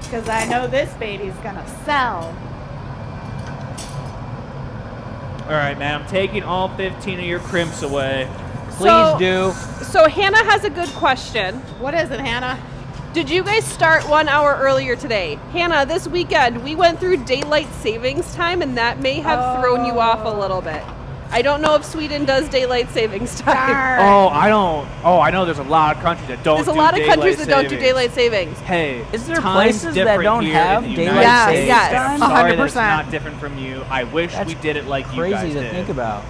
Because I know this baby's going to sell. All right, man. I'm taking all 15 of your crimps away. Please do. So Hannah has a good question. What is it, Hannah? Did you guys start 1 hour earlier today? Hannah, this weekend we went through daylight savings time, and that may have thrown you off a little bit. I don't know if Sweden does daylight savings time. Darn. Oh, I don't. Oh, I know there's a lot of countries that don't There's do a lot of daylight countries that don't do savings. daylight savings. Hey, Is there time's places that different don't here have in the daylight United savings States, and time? I'm sorry that it's 100%. not different from you. I wish That's we did it like you guys Crazy to did. think about.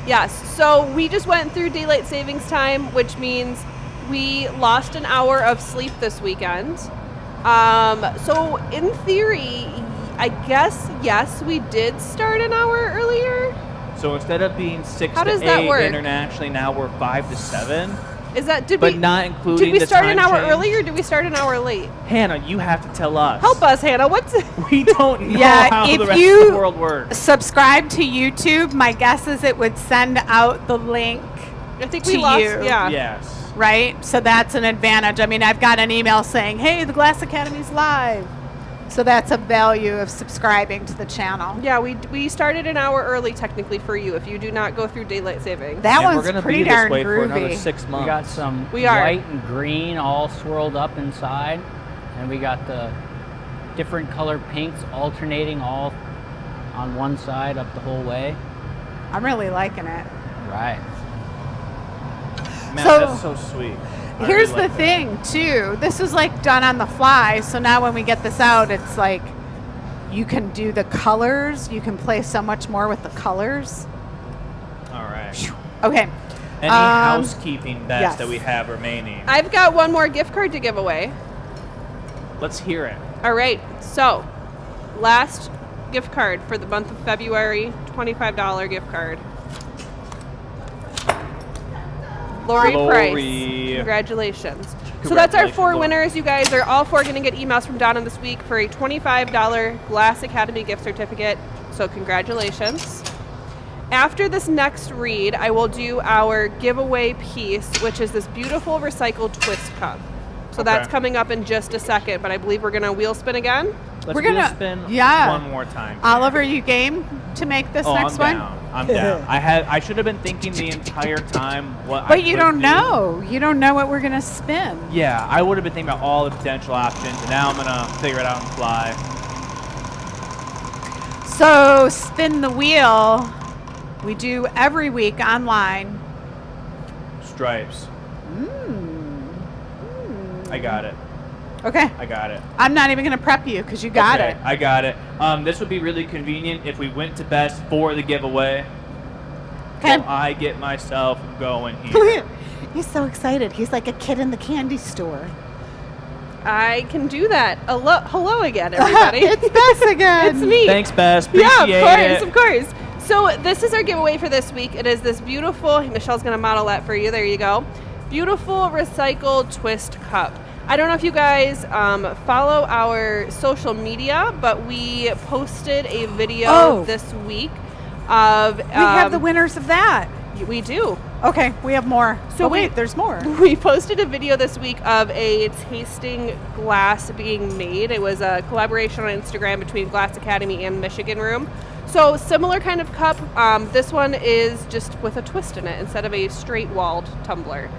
Yes, so we just went through daylight savings time, which means we lost an hour of sleep this weekend. So in theory, I guess, yes, we did start an hour earlier. So instead of being 6 How to does that 8 work? internationally, now we're 5 to 7. Is that, did But we, not including did we the start time an hour change? early or did we start an hour late? Hannah, you have to tell us. Help us, Hannah. What's We don't know Yeah, how if the rest you- of the world works. Subscribe to YouTube. My guess is it would send out the link, I think to we lost. you. Yeah. Yes. right? So that's an advantage. I mean, I've got an email saying, hey, the Glass Academy's live. So that's a value of subscribing to the channel. Yeah, we started an hour early technically for you if you do not go through daylight savings. That And we're one's gonna pretty be this darn way for another groovy. 6 months. We got some We are. white and green all swirled up inside, and we got the different color pinks alternating all on one side up the whole way. I'm really liking it. Right. Man, So- that's so sweet. I Here's really the like thing, too. This was like done on the fly. So now when we get this out, it's like you can do the colors. You can play so much more with the colors. that. All right. Okay. Any housekeeping bets yes. that we have remaining? I've got one more gift card to give away. Let's hear it. All right, so last gift card for the month of February, $25 gift card. Lori Price. Congratulations. So that's our 4 Congratulations, Lori. winners. You guys are all 4 going to get emails from Donna this week for a $25 Glass Academy gift certificate. So congratulations. After this next read, I will do our giveaway piece, which is this beautiful recycled twist cup. So that's Okay. coming up in just a second, but I believe we're going to wheel spin again. Let's We're gonna- spin yeah. one more time. Oliver, you game to make this Oh, next I'm one? down. I'm down. I should have been thinking the entire time what I But you could don't do. know. You don't know what we're going to spin. Yeah, I would have been thinking about all the potential options, and now I'm gonna figure it out on the fly. So spin the wheel. We do every week online. Stripes. I got it. Okay. I got it. I'm not even going to prep you because you got Okay, it. I got it. This would be really convenient if we went to best for the giveaway. Okay. While I get myself going here. He's so excited. He's like a kid in the candy store. I can do that. Hello again, everybody. It's Bess again. It's me. Thanks, Bess. Yeah, Appreciate of course. So this is our giveaway for this week. It is this beautiful, Michelle's going to model that for you. There you go. Beautiful recycled twist cup. I don't know if you guys follow our social media, but we posted a video this week of... We have the winners of that. We do. Okay, we have more. So Oh, wait, we- there's more. We posted a video this week of a tasting glass being made. It was a collaboration on Instagram between Glass Academy and Michigan Room. So similar kind of cup. This one is just with a twist in it instead of a straight walled tumbler.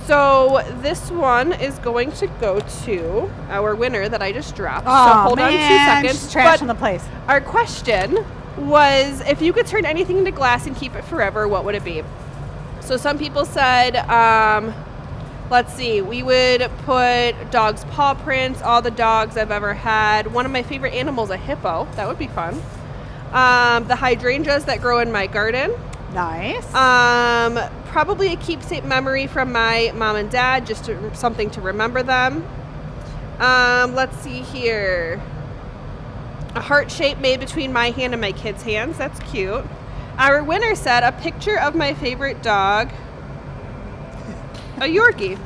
So this one is going to go to our winner that I just dropped. So hold on 2 seconds. She's trashing But the place. our question was, if you could turn anything into glass and keep it forever, what would it be? So some people said, let's see, we would put dog's paw prints, all the dogs I've ever had. One of my favorite animals, a hippo. That would be fun. The hydrangeas that grow in my garden. Nice. Probably a keepsake memory from my mom and dad, just something to remember them. Let's see here. A heart shape made between my hand and my kid's hands. That's cute. Our winner said a picture of my favorite dog, a Yorkie.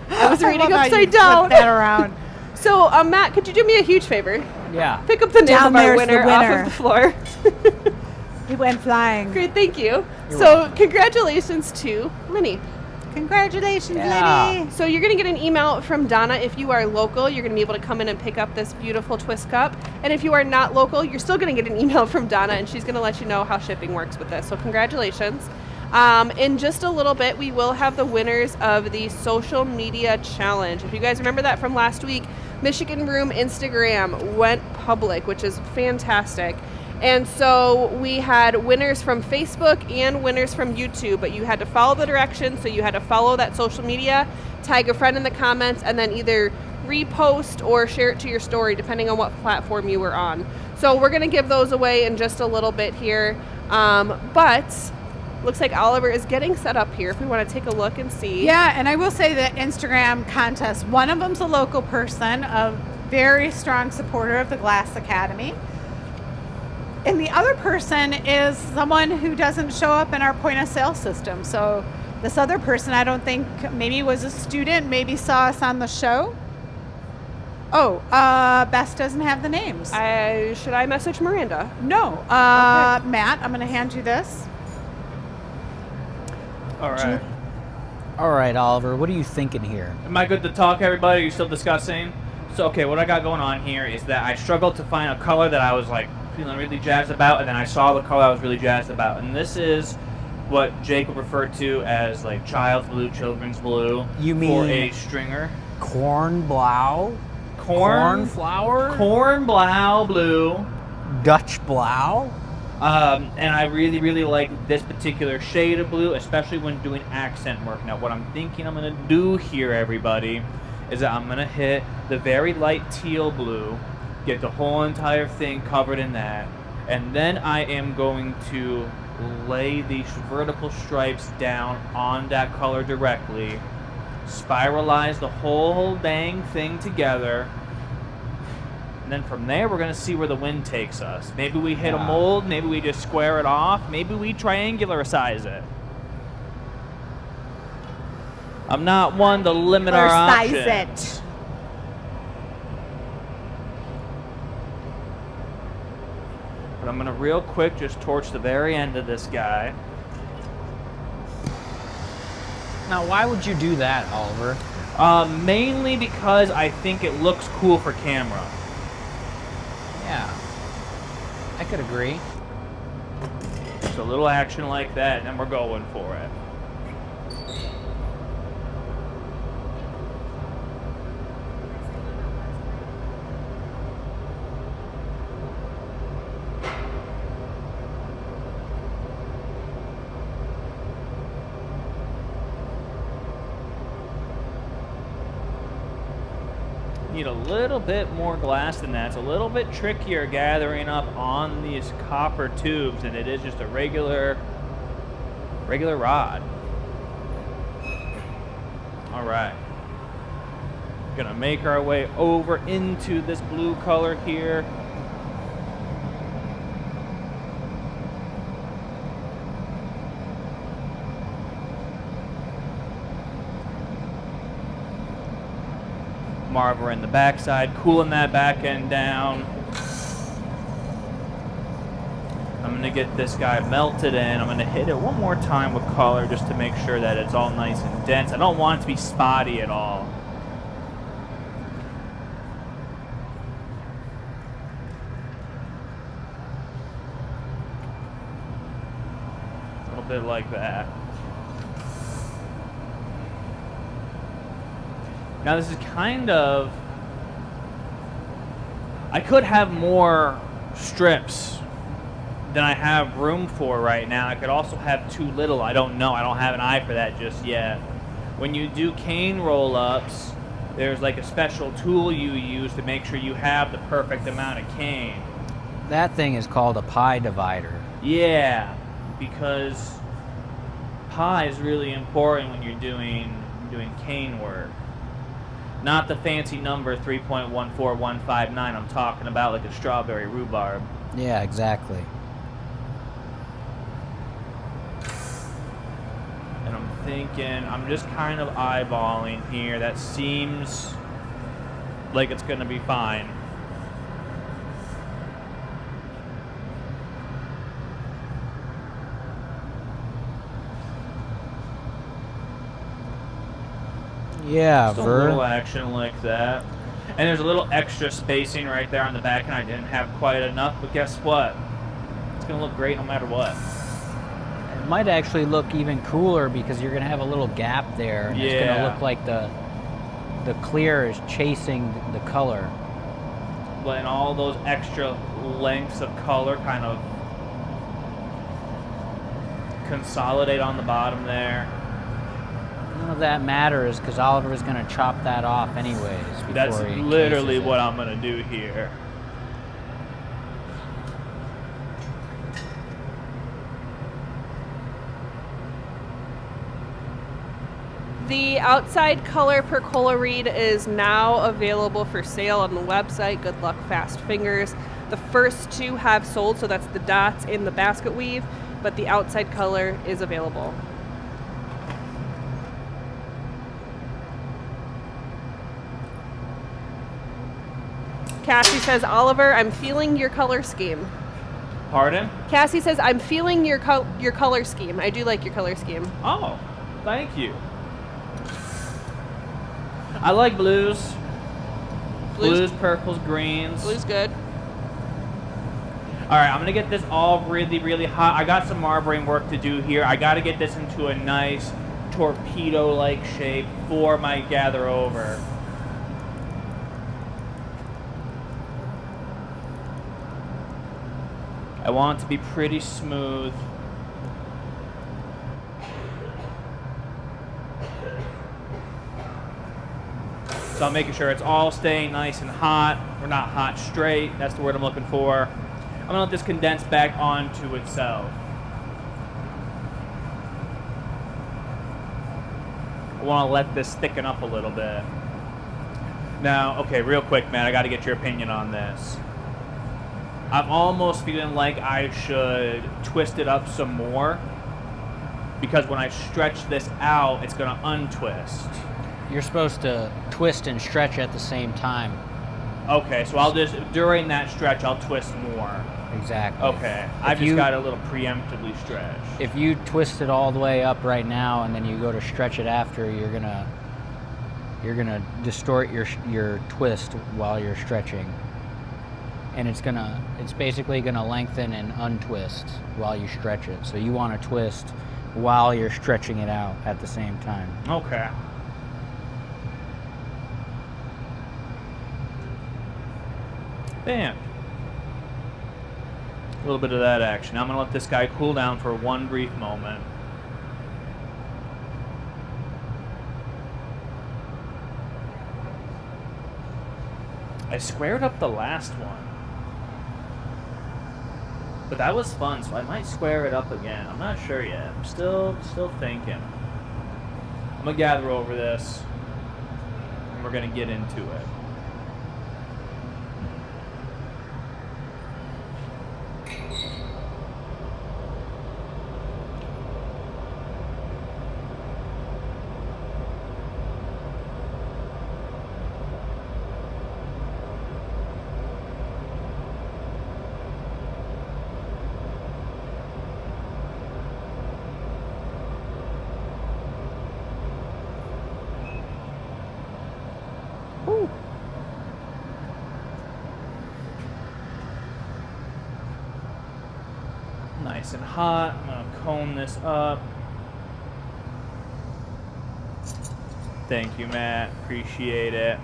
I was reading love how you upside down. flip that around. So, Matt, could you do me a huge favor? Yeah. Pick up the name Down of our there's the winner winner. off of the floor. He went flying. Great, thank you. You're So, welcome. congratulations to Lenny. Congratulations, Yeah. Liddy. So you're going to get an email from Donna. If you are local, you're going to be able to come in and pick up this beautiful twist cup. And if you are not local, you're still going to get an email from Donna, and she's going to let you know how shipping works with this. So congratulations. In just a little bit, we will have the winners of the social media challenge. If you guys remember that from last week, Michigan Room Instagram went public, which is fantastic. And so we had winners from Facebook and winners from YouTube, but you had to follow the directions. So you had to follow that social media, tag a friend in the comments, and then either repost or share it to your story, depending on what platform you were on. So we're going to give those away in just a little bit here. But looks like Oliver is getting set up here if we want to take a look and see. Yeah, and I will say that Instagram contest, one of them's a local person, a very strong supporter of the Glass Academy. And the other person is someone who doesn't show up in our point of sale system. So this other person, I don't think, maybe was a student, maybe saw us on the show. Oh, Bess doesn't have the names. Should I message Miranda? No. Matt, I'm going to hand you this. All right. All right, Oliver, what are you thinking here? Am I good to talk, everybody? Are you still discussing? So, okay, what I got going on here is that I struggled to find a color that I was like feeling really jazzed about, and then I saw the color I was really jazzed about, and this is what Jacob referred to as like child's blue, children's blue. You for mean a stringer? Cornblau? Corn Cornflower? Cornblau blue. Dutch blau? And I really, really like this particular shade of blue, especially when doing accent work. Now, what I'm thinking I'm going to do here, everybody, is that I'm going to hit the very light teal blue, get the whole entire thing covered in that, and then I am going to lay these vertical stripes down on that color directly, spiralize the whole dang thing together, and then from there we're going to see where the wind takes us. Maybe we hit a mold, maybe we just square it off, maybe we triangularize it. I'm not one to limit our Or size options. it. But I'm going to real quick just torch the very end of this guy. Now, why would you do that, Oliver? Mainly because I think it looks cool for camera. Yeah, I could agree. Just a little action like that, and then we're going for it. Need a little bit more glass than that. It's a little bit trickier gathering up on these copper tubes than it is just a regular rod. All right. Gonna make our way over into this blue color here. Marver in the backside, cooling that back end down. I'm gonna get this guy melted in. I'm gonna hit it one more time with color just to make sure that it's all nice and dense. I don't want it to be spotty at all. A little bit like that. Now this is kind of, I could have more strips than I have room for right now. I could also have too little. I don't know. I don't have an eye for that just yet. When you do cane roll-ups, there's like a special tool you use to make sure you have the perfect amount of cane. That thing is called a pie divider. Yeah, because pie is really important when you're doing cane work. Not the fancy number 3.14159 I'm talking about, like a strawberry rhubarb. Yeah, exactly. And I'm thinking, I'm just kind of eyeballing here. That seems like it's going to be fine. Yeah, Just a little action like that. And there's a little extra spacing right there on the back, and I didn't have quite enough, but guess what? It's going to look great no matter what. It might actually look even cooler because you're going to have a little gap there. And It's going to look like the clear is chasing the color. But and all those extra lengths of color kind of consolidate on the bottom there. None of that matters because Oliver is going to chop that off anyways. That's Before he literally cases it. what I'm going to do here. The outside color percola reed is now available for sale on the website. Good luck, fast fingers. The first two have sold, so that's the dots in the basket weave, but the outside color is available. Cassie says, Oliver, I'm feeling your color scheme. Pardon? Cassie says, I'm feeling your color scheme. I do like your color scheme. Oh, thank you. I like blues. Blues, purples, greens. Blue's good. All right, I'm going to get this all really, really hot. I got some marbling work to do here. I got to get this into a nice torpedo-like shape for my gather over. I want it to be pretty smooth. So I'm making sure it's all staying nice and hot, or not hot, straight. That's the word I'm looking for. I'm gonna let this condense back onto itself. I wanna let this thicken up a little bit. Now, okay, real quick, man, I gotta get your opinion on this. I'm almost feeling like I should twist it up some more, because when I stretch this out, it's gonna untwist. You're supposed to twist and stretch at the same time. Okay, so I'll just, during that stretch, I'll twist more. Exactly. Okay, I've just got a little preemptively stretch. If you twist it all the way up right now and then you go to stretch it after, you're gonna distort your twist while you're stretching. And it's basically gonna lengthen and untwist while you stretch it. So you want to twist while you're stretching it out at the same time. Okay. Bam. A little bit of that action. I'm gonna let this guy cool down for one brief moment. I squared up the last one. But that was fun, so I might square it up again. I'm not sure yet. I'm still thinking. I'm gonna gather over this, and we're gonna get into it. Nice and hot. I'm gonna cone this up. Thank you, Matt. Appreciate it.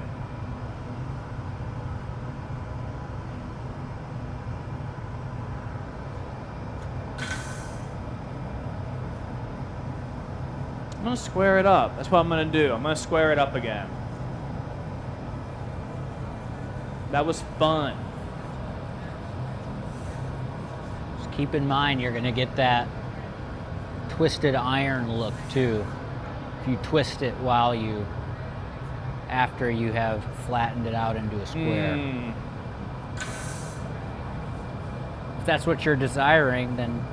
I'm gonna square it up. That's what I'm gonna do. I'm gonna square it up again. That was fun. keep in mind you're going to get that twisted iron look too. If you twist it after you have flattened it out into a square. If that's what you're desiring, then,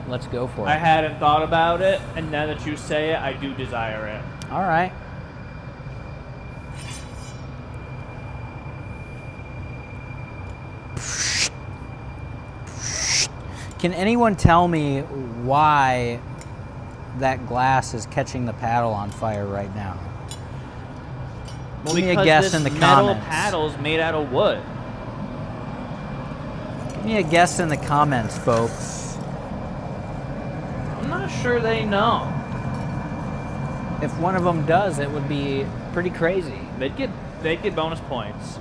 let's go for it. I hadn't thought about it, and now that you say it, I do desire it. All right. Can anyone tell me why that glass is catching the paddle on fire right now? Well, Give me a because guess this in the metal comments. paddle's made out of wood. Give me a guess in the comments, folks. I'm not sure they know. If one of them does, it would be pretty crazy. They'd get bonus points.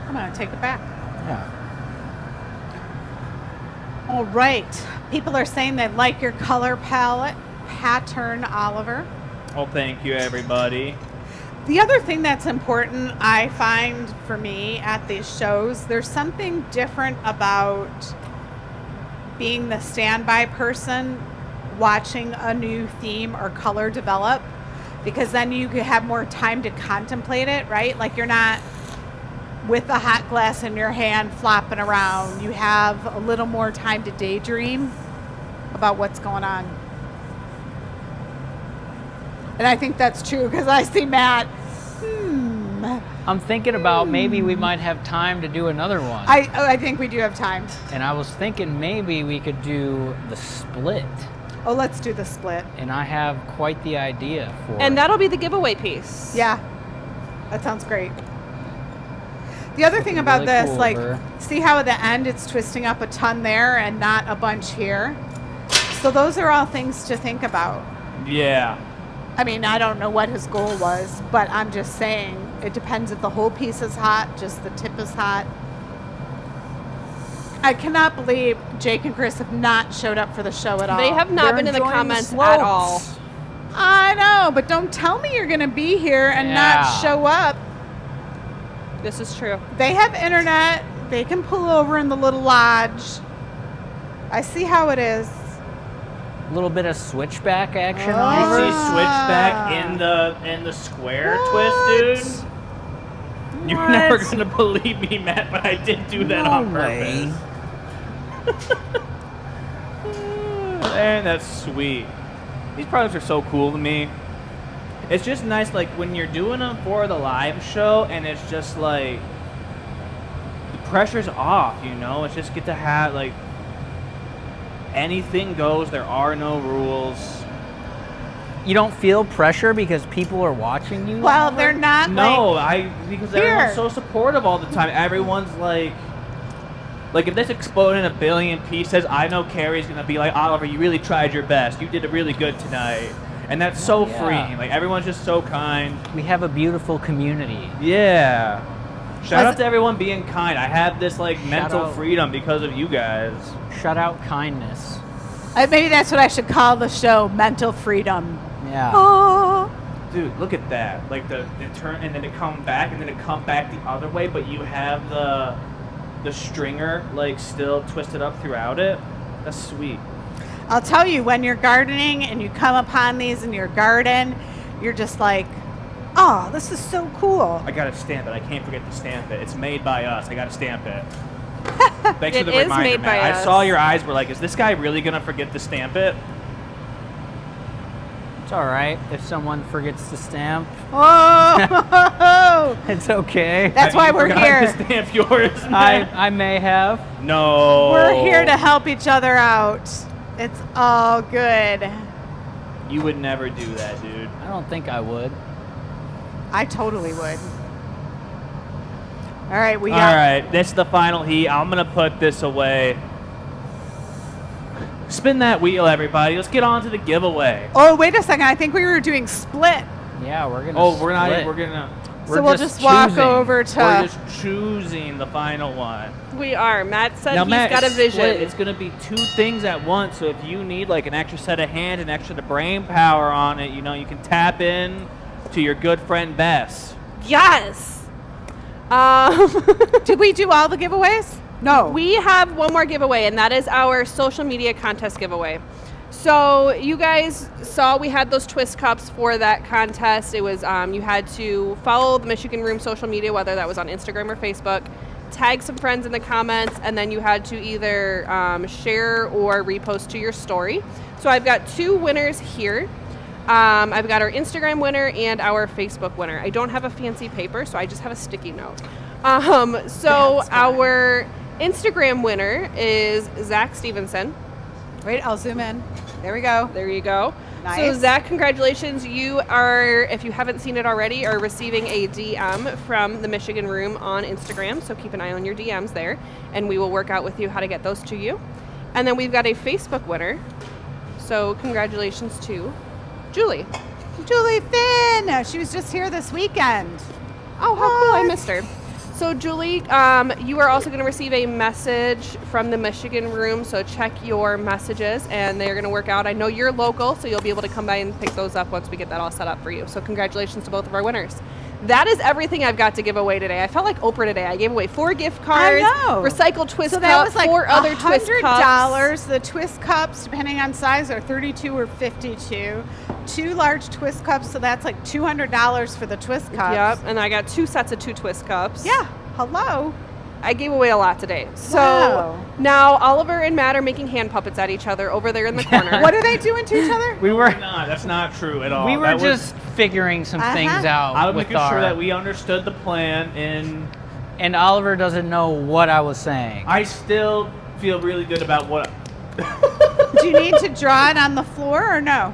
I'm gonna take it back. Yeah. All right. People are saying they like your color palette pattern, Oliver. Well, thank you, everybody. The other thing that's important, I find for me at these shows, there's something different about being the standby person watching a new theme or color develop, because then you could have more time to contemplate it, right? Like you're not with a hot glass in your hand flopping around. You have a little more time to daydream about what's going on. And I think that's true because I see Matt. I'm thinking about maybe we might have time to do another one. I think we do have time. And I was thinking maybe we could do the split. Oh, let's do the split. And I have quite the idea for it. And that'll be the giveaway piece. Yeah, that sounds great. The other thing Looking about really this, cool, like, Ver. see how at the end it's twisting up a ton there and not a bunch here? So those are all things to think about. Yeah. I mean, I don't know what his goal was, but I'm just saying it depends if the whole piece is hot, just the tip is hot. I cannot believe Jake and Chris have not showed up for the show at all. They have not They're been in the enjoying comments the at all. slopes. I know, but don't tell me you're going to be here and not Yeah. show up. This is true. They have internet. They can pull over in the little lodge. I see how it is. A little bit of switchback action Oh. on You it. see switchback in the square twist, dude? You're What? never gonna believe me, Matt, but I did do that No on way. purpose. And that's sweet. These products are so cool to me. It's just nice, like when you're doing them for the live show, and it's just like the pressure's off. It's just get to have like anything goes. There are no rules. You don't feel pressure because people are watching you? Well, they're not No, like, because Here. everyone's so supportive all the time. Everyone's like if this exploded in a billion pieces, I know Carrie's gonna be like, Oliver, you really tried your best. You did really good tonight, and that's so Yeah. freeing. Like everyone's just so kind. We have a beautiful community. Yeah. Shout Was- out to everyone being kind. I have this like mental out. freedom because of you guys. Shut out kindness. maybe that's what I should call the show, Mental Freedom. Yeah. Oh. Dude, look at that. Like it turn and then it come back and then it come back the other way, but you have the stringer like still twisted up throughout it. That's sweet. I'll tell you, when you're gardening and you come upon these in your garden, you're just like, oh, this is so cool. I gotta stamp it. I can't forget to stamp it. It's made by us. I gotta stamp it. Thanks It for the is reminder, made Matt. by I us. saw your eyes were like, is this guy really gonna forget to stamp it? It's all right if someone forgets to stamp. Oh, It's okay. that's Have why you we're forgotten here. to stamp yours, Matt? I may have. No. We're here to help each other out. It's all good. You would never do that, dude. I don't think I would. I totally would. All right, we All got. right, this is the final heat. I'm gonna put this away. Spin that wheel, everybody. Let's get on to the giveaway. Oh, wait a second. I think we were doing split. Yeah, we're gonna. Oh, we're not. split. We're gonna. So we'll just walk choosing. over to. We're just choosing the final one. We are. Matt said Now, he's Matt, got a it's vision. split. It's gonna be two things at once. So if you need like an extra set of hands and extra brain power on it, you can tap in to your good friend Bess. Yes. Did we do all the giveaways? No. We have one more giveaway, and that is our social media contest giveaway. So you guys saw we had those twist cups for that contest. It was you had to follow the Michigan Room social media, whether that was on Instagram or Facebook, tag some friends in the comments, and then you had to either share or repost to your story. So I've got 2 winners here. I've got our Instagram winner and our Facebook winner. I don't have a fancy paper, so I just have a sticky note. So our Instagram winner is Zach Stevenson. Wait, I'll zoom in. There we go. There you go. Nice. So Zach, congratulations. You are, if you haven't seen it already, are receiving a DM from the Michigan Room on Instagram. So keep an eye on your DMs there, and we will work out with you how to get those to you. And then we've got a Facebook winner. So congratulations to Julie. Julie Finn. She was just here this weekend. Oh, how cool. I missed her. So Julie, you are also going to receive a message from the Michigan Room, so check your messages, and they're going to work out. I know you're local, so you'll be able to come by and pick those up once we get that all set up for you. So congratulations to both of our winners. That is everything I've got to give away today. I felt like Oprah today. I gave away 4 gift cards, I know. recycled twist So that cup, was like 4 other twist cups. $100. The twist cups, depending on size, are 32 or 52. 2 large twist cups, so that's like $200 for the twist cups. Yep, and I got 2 sets of 2 twist cups. Yeah. Hello. I gave away a lot today. So Wow. now Oliver and Matt are making hand puppets at each other over there in the corner. What are they doing to each other? We were That's not true at all. we were That was- just figuring some things out. I was with making sure that we understood the plan, and Oliver doesn't know what I was saying. I still feel really good about what. Do you need to draw it on the floor or no?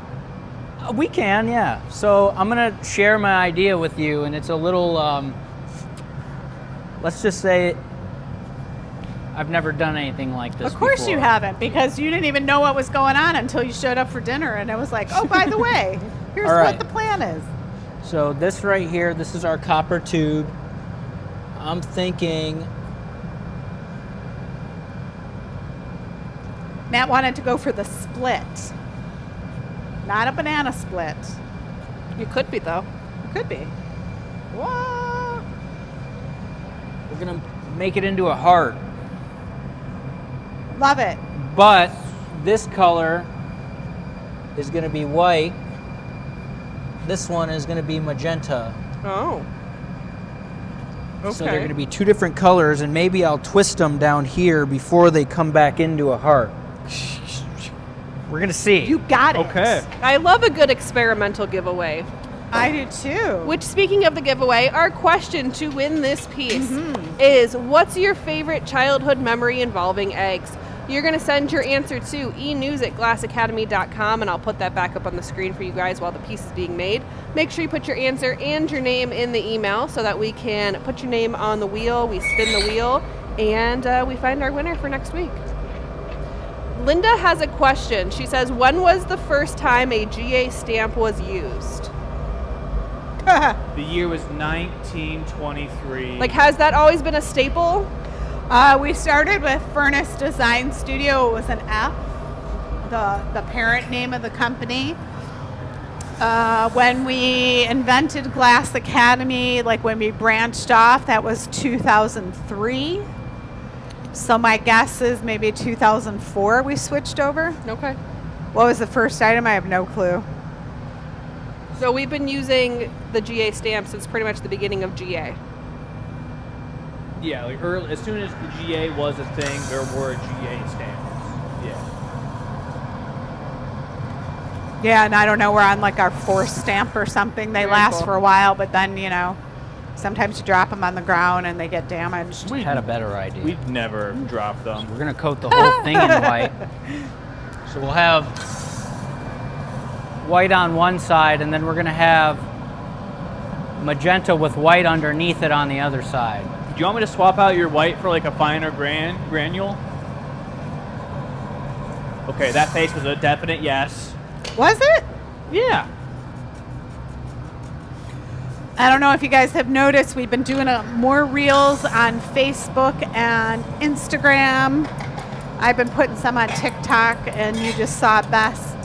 We can, yeah. So I'm gonna share my idea with you, and it's a little. Let's just say I've never done anything like this Of course before. you haven't, because you didn't even know what was going on until you showed up for dinner, and it was like, oh, by the way, here's All right. what the plan is. So this right here, this is our copper tube. I'm thinking Matt wanted to go for the split, not a banana split. You could be, though. Could be. Whoa. we're gonna make it into a heart. Love it. But this color is gonna be white. This one is gonna be magenta. Oh. Okay. So they're gonna be 2 different colors, and maybe I'll twist them down here before they come back into a heart. We're gonna see. You got it. Okay. I love a good experimental giveaway. I do too. Which, speaking of the giveaway, our question to win this piece is, what's your favorite childhood memory involving eggs? You're going to send your answer to enews@glassacademy.com, and I'll put that back up on the screen for you guys while the piece is being made. Make sure you put your answer and your name in the email so that we can put your name on the wheel, we spin the wheel, and we find our winner for next week. Linda has a question. She says, when was the first time a GA stamp was used? The year was 1923. Like, has that always been a staple? We started with Furnace Design Studio. It was an F, the parent name of the company. When we invented Glass Academy, like when we branched off, that was 2003. So my guess is maybe 2004 we switched over. Okay. What was the first item? I have no clue. So we've been using the GA stamp since pretty much the beginning of GA. Yeah, like early, as soon as the GA was a thing, there were GA stamps. Yeah. Yeah, and I don't know, we're on like our 4th stamp or something. They Very last cool. for a while, but then, you know, sometimes you drop them on the ground and they get damaged. I had a better idea. We'd never drop them. We're gonna coat the whole thing in white. So we'll have white on one side, and then we're gonna have magenta with white underneath it on the other side. Do you want me to swap out your white for like a finer granule? Okay, that face was a definite yes. Was it? Yeah. I don't know if you guys have noticed, we've been doing more reels on Facebook and Instagram. I've been putting some on TikTok, and you just saw Bess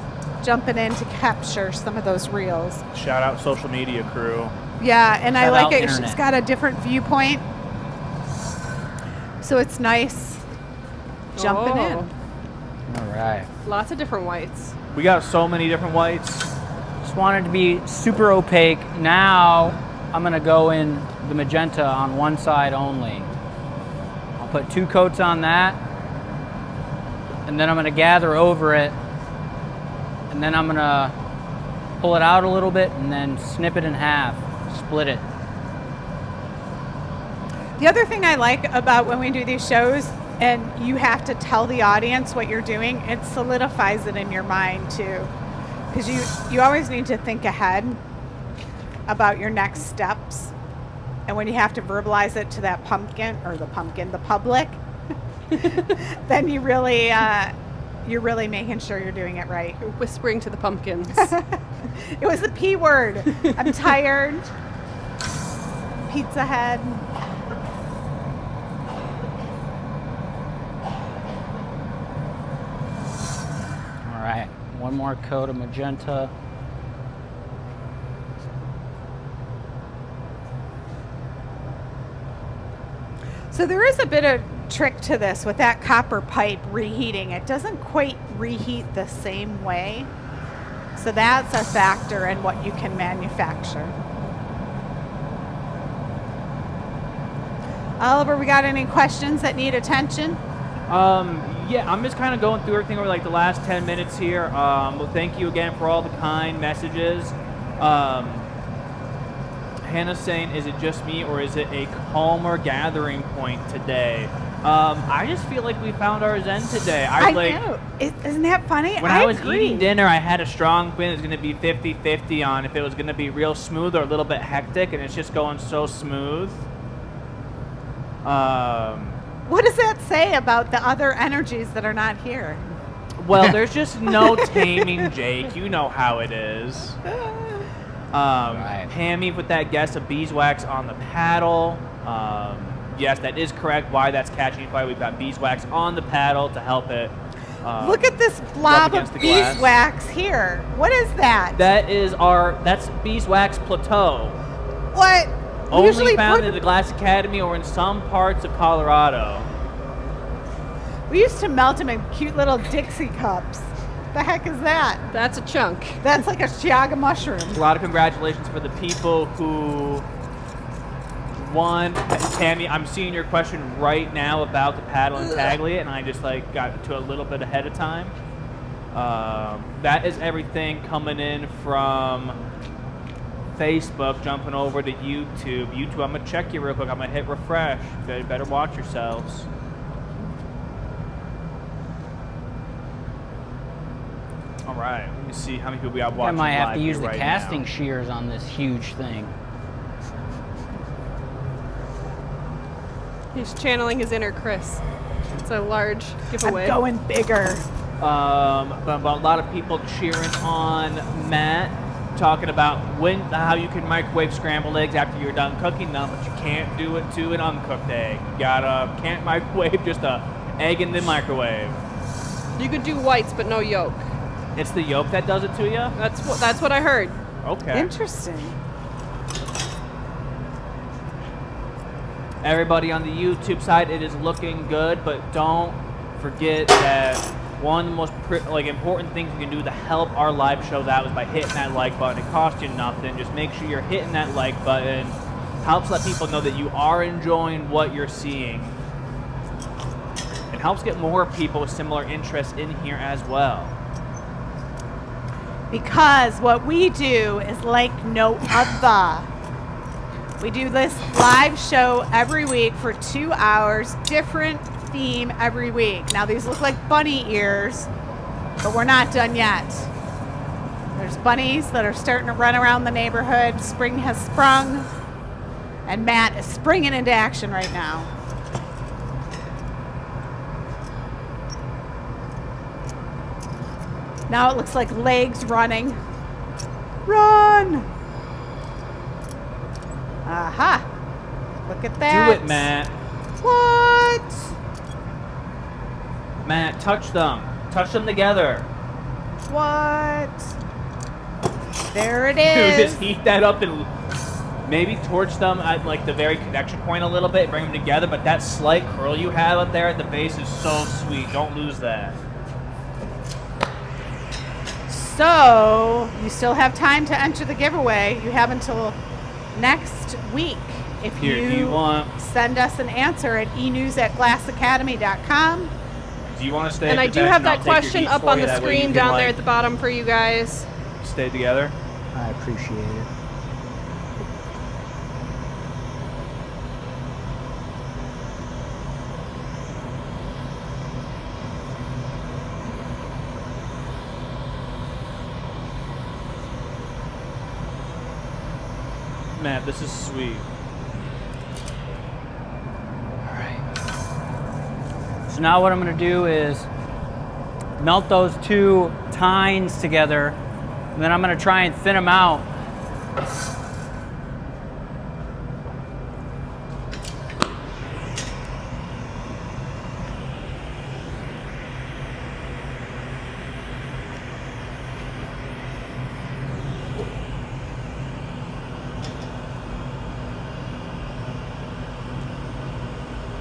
jumping in to capture some of those reels. Shout out social media crew. Yeah, and I Shout like out it. internet. She's got a different viewpoint. So it's nice jumping in. All right. Lots of different whites. We got so many different whites. Just wanted to be super opaque. Now I'm gonna go in the magenta on one side only. I'll put 2 coats on that, and then I'm gonna gather over it, and then I'm gonna pull it out a little bit and then snip it in half, split it. The other thing I like about when we do these shows, and you have to tell the audience what you're doing, it solidifies it in your mind too. Because you always need to think ahead about your next steps. And when you have to verbalize it to that the public, then you're really making sure you're doing it right. You're whispering to the pumpkins. It was the P word. I'm tired. Pizza Head. All right, one more coat of magenta. So there is a bit of trick to this with that copper pipe reheating. It doesn't quite reheat the same way. So that's a factor in what you can manufacture. Oliver, we got any questions that need attention? Yeah, I'm just kind of going through everything over like the last 10 minutes here. Well, thank you again for all the kind messages. Hannah's saying, is it just me or is it a calmer gathering point today? I just feel like we found our zen today. I know. Isn't that funny? When I was eating dinner, I had a strong feeling it was going to be 50-50 on if it was going to be real smooth or a little bit hectic, and it's just going so smooth. What does that say about the other energies that are not here? Well, there's just no taming Jake. You know how it is. Right. Pammy with that guess of beeswax on the paddle. Yes, that is correct. Why that's catching fire. We've got beeswax on the paddle to help it. Look at this blob of beeswax here. What is that? That's beeswax plateau. What? Only found in the Glass Academy or in some parts of Colorado. We used to melt them in cute little Dixie cups. The heck is that? That's a chunk. That's like a Chiaga mushroom. A lot of congratulations for the people who won. Tammy, I'm seeing your question right now about the paddle and taglia, and I just got to a little bit ahead of time. That is everything coming in from Facebook, jumping over to YouTube. YouTube, I'm gonna check you real quick. I'm gonna hit refresh. You better watch yourselves. All right, let me see how many people we have I watching. might have to live use here the right casting now. shears on this huge thing. He's channeling his inner Chris. It's a large giveaway. I'm going bigger. But a lot of people cheering on Matt, talking about how you can microwave scrambled eggs after you're done cooking them, but you can't do it to an uncooked egg. You can't microwave just a egg in the microwave. You could do whites, but no yolk. It's the yolk that does it to you? That's what I heard. Okay. Interesting. Everybody on the YouTube side, it is looking good, but don't forget that one of the most important things you can do to help our live shows out is by hitting that like button. It costs you nothing. Just make sure you're hitting that like button. Helps let people know that you are enjoying what you're seeing. It helps get more people with similar interests in here as well. Because what we do is like no other. We do this live show every week for 2 hours, different theme every week. Now these look like bunny ears, but we're not done yet. There's bunnies that are starting to run around the neighborhood. Spring has sprung, and Matt is springing into action right now. Now it looks like legs running. Run! Aha! Look at that. Do it, Matt. What? Matt, touch them. Touch them together. What? There it Dude, is. just heat that up and Maybe torch them at like the very connection point a little bit, bring them together, but that slight curl you have up there at the base is so sweet. Don't lose that. So you still have time to enter the giveaway. You have until next week. If Here, do you want- send us an answer at enews@glassacademy.com. Do you want to stay? And at I do convention? have I'll that take your question heat up for on you. the That way you screen can, down there like, at the bottom for you guys. Stay together. I appreciate it. Man, this is sweet. So now what I'm going to do is melt those two tines together, and then I'm going to try and thin them out.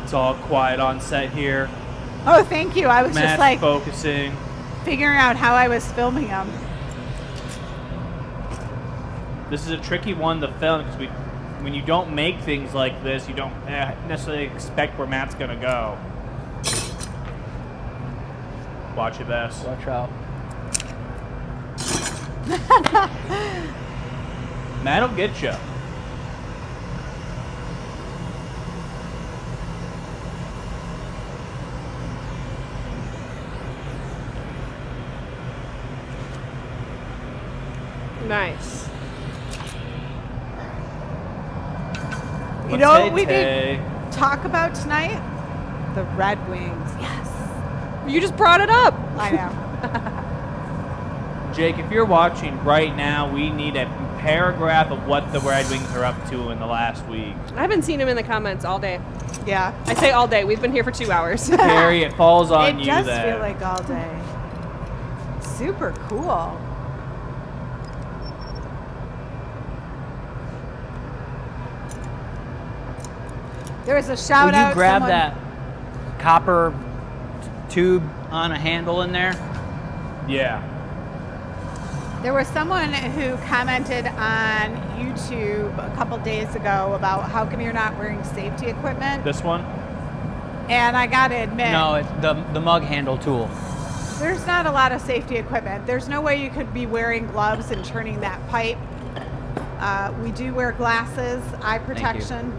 It's all quiet on set here. Oh, thank you. I was just Matt's like focusing. figuring out how I was filming them. This is a tricky one to film because when you don't make things like this, you don't necessarily expect where Matt's gonna go. Watch your best. Watch out. Matt'll get you. Nice. You know what we Matete. did talk about tonight? The Red Wings. Yes. You just brought it up. I know. Jake, if you're watching right now, we need a paragraph of what the Red Wings are up to in the last week. I haven't seen him in the comments all day. Yeah. I say all day. We've been here for 2 hours. Carrie, it falls on It you does then. feel like all day. Super cool. There was a shout Would out. you grab someone- that copper tube on a handle in there? Yeah. There was someone who commented on YouTube a couple days ago about how come you're not wearing safety equipment. This one? And I gotta admit, No, it's the mug handle tool. there's not a lot of safety equipment. There's no way you could be wearing gloves and turning that pipe. We do wear glasses, eye protection.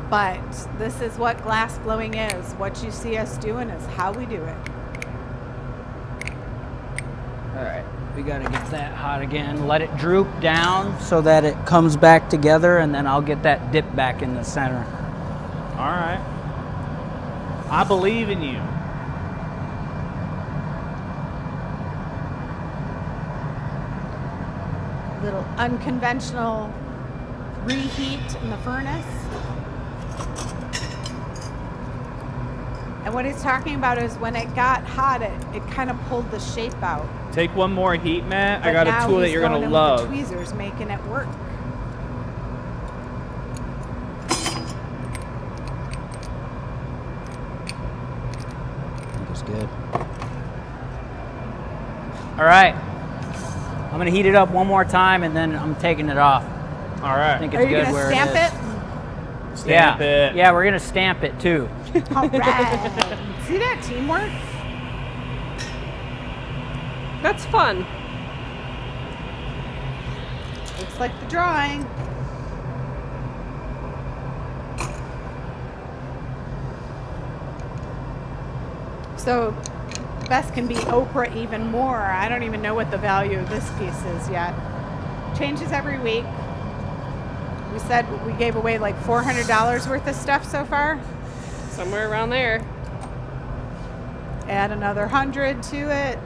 But this is what glass blowing is. What you see us doing is how we do it. All right, we gotta get that hot again. Let it droop down so that it comes back together, and then I'll get that dip back in the center. All right. I believe in you. Little unconventional reheat in the furnace. And what he's talking about is when it got hot, it kind of pulled the shape out. Take one more heat, Matt. I But got now a tool that he's you're going going to in love. with the tweezers, making it work. I think it's good. All right, I'm gonna heat it up one more time, and then I'm taking it off. All I right. think Are it's you good gonna where stamp it it? is. Stamp yeah. it. Yeah, we're gonna stamp it too. All right. See that teamwork? That's fun. Looks like the drawing. So Bess can be Oprah even more. I don't even know what the value of this piece is yet. Changes every week. We said we gave away like $400 worth of stuff so far. Somewhere around there. Add another 100 to it.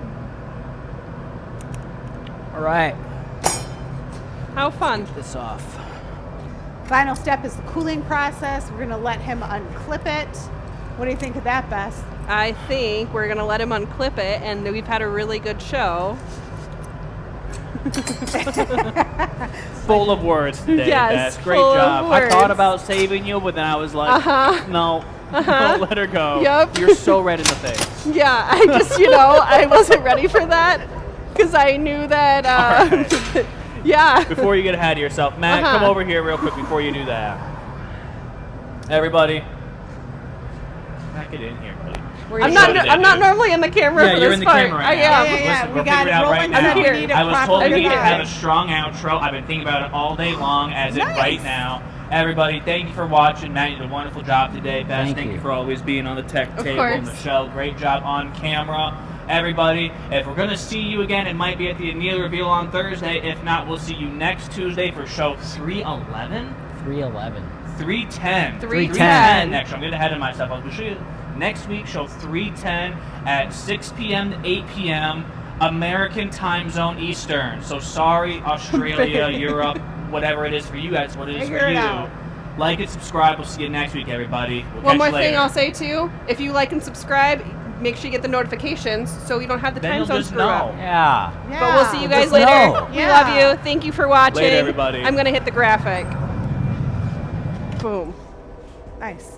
All right, How fun. this off. Final step is the cooling process. We're gonna let him unclip it. What do you think of that, Bess? I think we're going to let him unclip it, and we've had a really good show. Full of words today. Yes, Beth. Great full of job. I thought words. about saving you, but then I was like, no, don't let her go. Yep. You're so red in the face. Yeah, I just, I wasn't ready for that because I knew that. All right. Yeah. Before you get ahead of yourself, Matt, come over here real quick before you do that. Everybody, back it in here, buddy. I'm not normally in the camera. Yeah, for you're this in the part. camera right I now. am. Listen, We we'll got figure it it out rolling. right So we now. need it I was told we properly need to have a done. strong outro. I've been thinking about it all day long, as Nice. in right now. Everybody, thank you for watching. Matt, you did a wonderful job today. Beth, Thank thank you you. for always being on the tech Of table. course. Michelle, great job on camera. Everybody, if we're going to see you again, it might be at the Anneal reveal on Thursday. If not, we'll see you next Tuesday for show 311? 311. 310. 310. Next, I'm getting ahead of myself. I'll show you next week, show 310 at 6 p.m. to 8 p.m. American time zone Eastern. So sorry, Australia, Europe, whatever it is for you, that's what it is Figure for it you. out. Like and subscribe. We'll see you next week, everybody. We'll One catch more you later. thing I'll say too: if you like and subscribe, make sure you get the notifications so you don't have the Then time you'll zone just screw know. up. Yeah. But we'll see you guys Just later. know. We Yeah. love you. Thank you for watching. Later, everybody. I'm gonna hit the graphic. Boom. Nice.